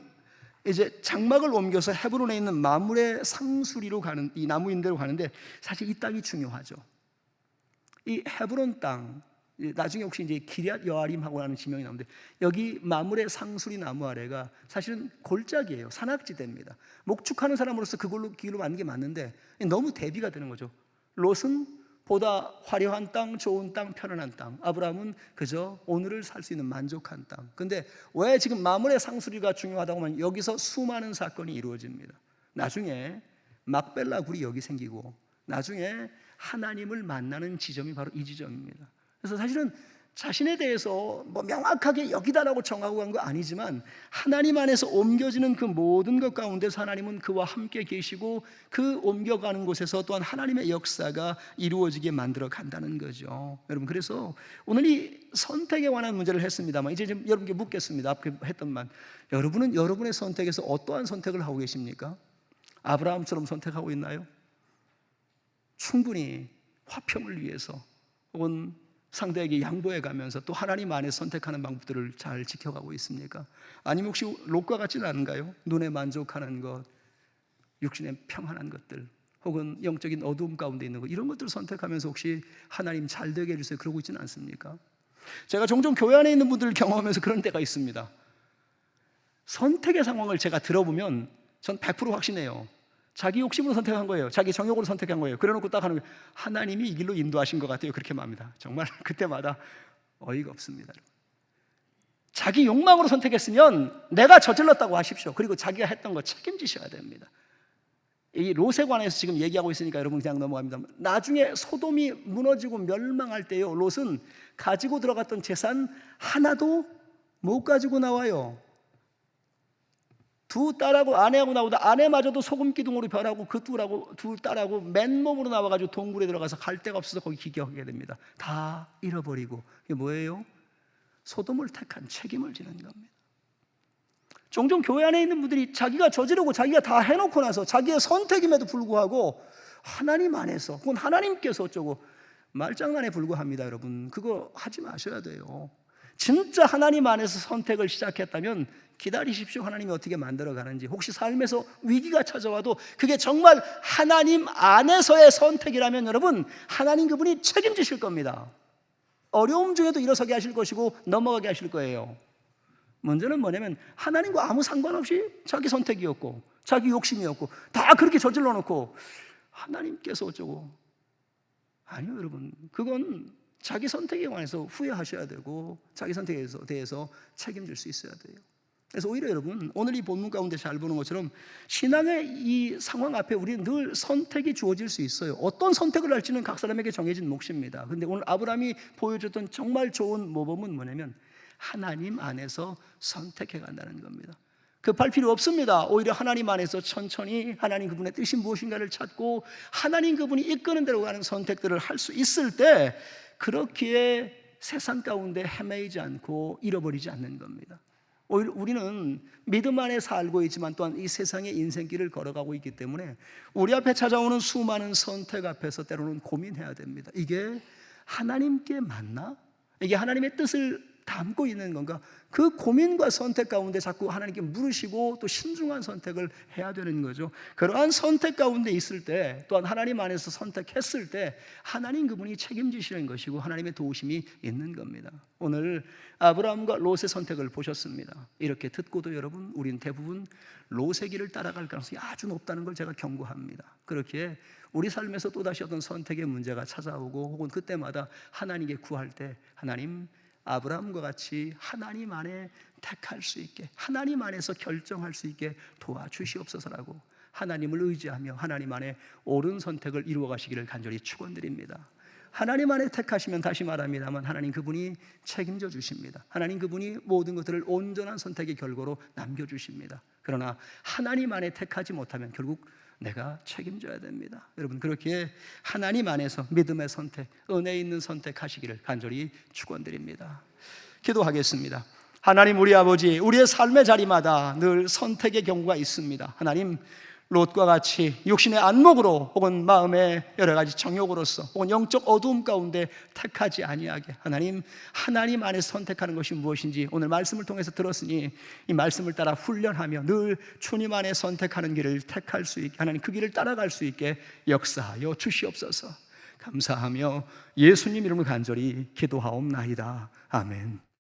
이제 장막을 옮겨서 헤브론에 있는 마므레 상수리로 가는, 이 나무인대로 가는데, 사실 이 땅이 중요하죠. 이 헤브론 땅, 나중에 혹시 이제 기럇 여아림하고 하는 지명이 나오는데, 여기 마므레 상수리 나무 아래가 사실은 골짜기예요. 산악지대입니다. 목축하는 사람으로서 그걸로 길로 만든 게 맞는데 너무 대비가 되는 거죠. 롯은 보다 화려한 땅, 좋은 땅, 편안한 땅. 아브라함은 그저 오늘을 살 수 있는 만족한 땅. 근데 왜 지금 마므레 상수리가 중요하다고 하면 여기서 수많은 사건이 이루어집니다. 나중에 막벨라 굴이 여기 생기고 나중에 하나님을 만나는 지점이 바로 이 지점입니다. 그래서 사실은 자신에 대해서 뭐 명확하게 여기다라고 정하고 간 거 아니지만 하나님 안에서 옮겨지는 그 모든 것 가운데서 하나님은 그와 함께 계시고 그 옮겨가는 곳에서 또한 하나님의 역사가 이루어지게 만들어 간다는 거죠. 여러분, 그래서 오늘 이 선택에 관한 문제를 했습니다만 이제 좀 여러분께 묻겠습니다. 앞에 했던 말, 여러분은 여러분의 선택에서 어떠한 선택을 하고 계십니까? 아브라함처럼 선택하고 있나요? 충분히 화평을 위해서 혹은 상대에게 양보해 가면서 또 하나님 안에 선택하는 방법들을 잘 지켜가고 있습니까? 아니면 혹시 롯과 같지는 않은가요? 눈에 만족하는 것, 육신의 평안한 것들, 혹은 영적인 어두움 가운데 있는 것, 이런 것들을 선택하면서 혹시 하나님 잘 되게 해주세요 그러고 있지는 않습니까? 제가 종종 교회 안에 있는 분들을 경험하면서 그런 때가 있습니다. 선택의 상황을 제가 들어보면 전 100% 확신해요. 자기 욕심으로 선택한 거예요. 자기 정욕으로 선택한 거예요. 그래놓고 딱 하는 거예요. 하나님이 이 길로 인도하신 것 같아요. 그렇게 말합니다. 정말 그때마다 어이가 없습니다. 자기 욕망으로 선택했으면 내가 저질렀다고 하십시오. 그리고 자기가 했던 거 책임지셔야 됩니다. 이 롯에 관해서 지금 얘기하고 있으니까 여러분 그냥 넘어갑니다. 나중에 소돔이 무너지고 멸망할 때요, 롯은 가지고 들어갔던 재산 하나도 못 가지고 나와요. 두 딸하고 아내하고 나오다 아내마저도 소금 기둥으로 변하고 그 두 딸하고 맨몸으로 나와가지고 동굴에 들어가서 갈 데가 없어서 거기 기경하게 됩니다. 다 잃어버리고. 이게 뭐예요? 소돔을 택한 책임을 지는 겁니다. 종종 교회 안에 있는 분들이 자기가 저지르고 자기가 다 해놓고 나서 자기의 선택임에도 불구하고 하나님 안에서 혹은 하나님께서 어쩌고 말장난에 불과합니다. 여러분, 그거 하지 마셔야 돼요. 진짜 하나님 안에서 선택을 시작했다면 기다리십시오. 하나님이 어떻게 만들어가는지. 혹시 삶에서 위기가 찾아와도 그게 정말 하나님 안에서의 선택이라면 여러분, 하나님 그분이 책임지실 겁니다. 어려움 중에도 일어서게 하실 것이고 넘어가게 하실 거예요. 문제는 뭐냐면 하나님과 아무 상관없이 자기 선택이었고 자기 욕심이었고 다 그렇게 저질러 놓고 하나님께서 어쩌고. 아니요, 여러분, 그건 자기 선택에 관해서 후회하셔야 되고 자기 선택에 대해서 책임질 수 있어야 돼요. 그래서 오히려 여러분, 오늘 이 본문 가운데 잘 보는 것처럼 신앙의 이 상황 앞에 우리는 늘 선택이 주어질 수 있어요. 어떤 선택을 할지는 각 사람에게 정해진 몫입니다. 그런데 오늘 아브라함이 보여줬던 정말 좋은 모범은 뭐냐면 하나님 안에서 선택해 간다는 겁니다. 급할 필요 없습니다. 오히려 하나님 안에서 천천히 하나님 그분의 뜻이 무엇인가를 찾고 하나님 그분이 이끄는 대로 가는 선택들을 할 수 있을 때 그렇기에 세상 가운데 헤매이지 않고 잃어버리지 않는 겁니다. 오히려 우리는 믿음 안에 살고 있지만 또한 이 세상의 인생길을 걸어가고 있기 때문에 우리 앞에 찾아오는 수많은 선택 앞에서 때로는 고민해야 됩니다. 이게 하나님께 맞나? 이게 하나님의 뜻을 담고 있는 건가? 그 고민과 선택 가운데 자꾸 하나님께 물으시고 또 신중한 선택을 해야 되는 거죠. 그러한 선택 가운데 있을 때 또한 하나님 안에서 선택했을 때 하나님 그분이 책임지시는 것이고 하나님의 도우심이 있는 겁니다. 오늘 아브라함과 롯의 선택을 보셨습니다. 이렇게 듣고도 여러분, 우리는 대부분 롯의 길을 따라갈 가능성이 아주 높다는 걸 제가 경고합니다. 그렇기에 우리 삶에서 또다시 어떤 선택의 문제가 찾아오고 혹은 그때마다 하나님께 구할 때 하나님, 아브라함과 같이 하나님 안에 택할 수 있게, 하나님 안에서 결정할 수 있게 도와주시옵소서라고 하나님을 의지하며 하나님 안에 옳은 선택을 이루어 가시기를 간절히 축원드립니다. 하나님 안에 택하시면, 다시 말합니다만, 하나님 그분이 책임져 주십니다. 하나님 그분이 모든 것들을 온전한 선택의 결과로 남겨주십니다. 그러나 하나님 안에 택하지 못하면 결국 내가 책임져야 됩니다. 여러분, 그렇기에 하나님 안에서 믿음의 선택, 은혜 있는 선택하시기를 간절히 축원드립니다. 기도하겠습니다. 하나님, 우리 아버지, 우리의 삶의 자리마다 늘 선택의 경우가 있습니다. 하나님, 롯과 같이 육신의 안목으로 혹은 마음의 여러 가지 정욕으로서 혹은 영적 어두움 가운데 택하지 아니하게 하나님 안에 선택하는 것이 무엇인지 오늘 말씀을 통해서 들었으니 이 말씀을 따라 훈련하며 늘 주님 안에 선택하는 길을 택할 수 있게, 하나님 그 길을 따라갈 수 있게 역사하여 주시옵소서. 감사하며 예수님 이름으로 간절히 기도하옵나이다. 아멘.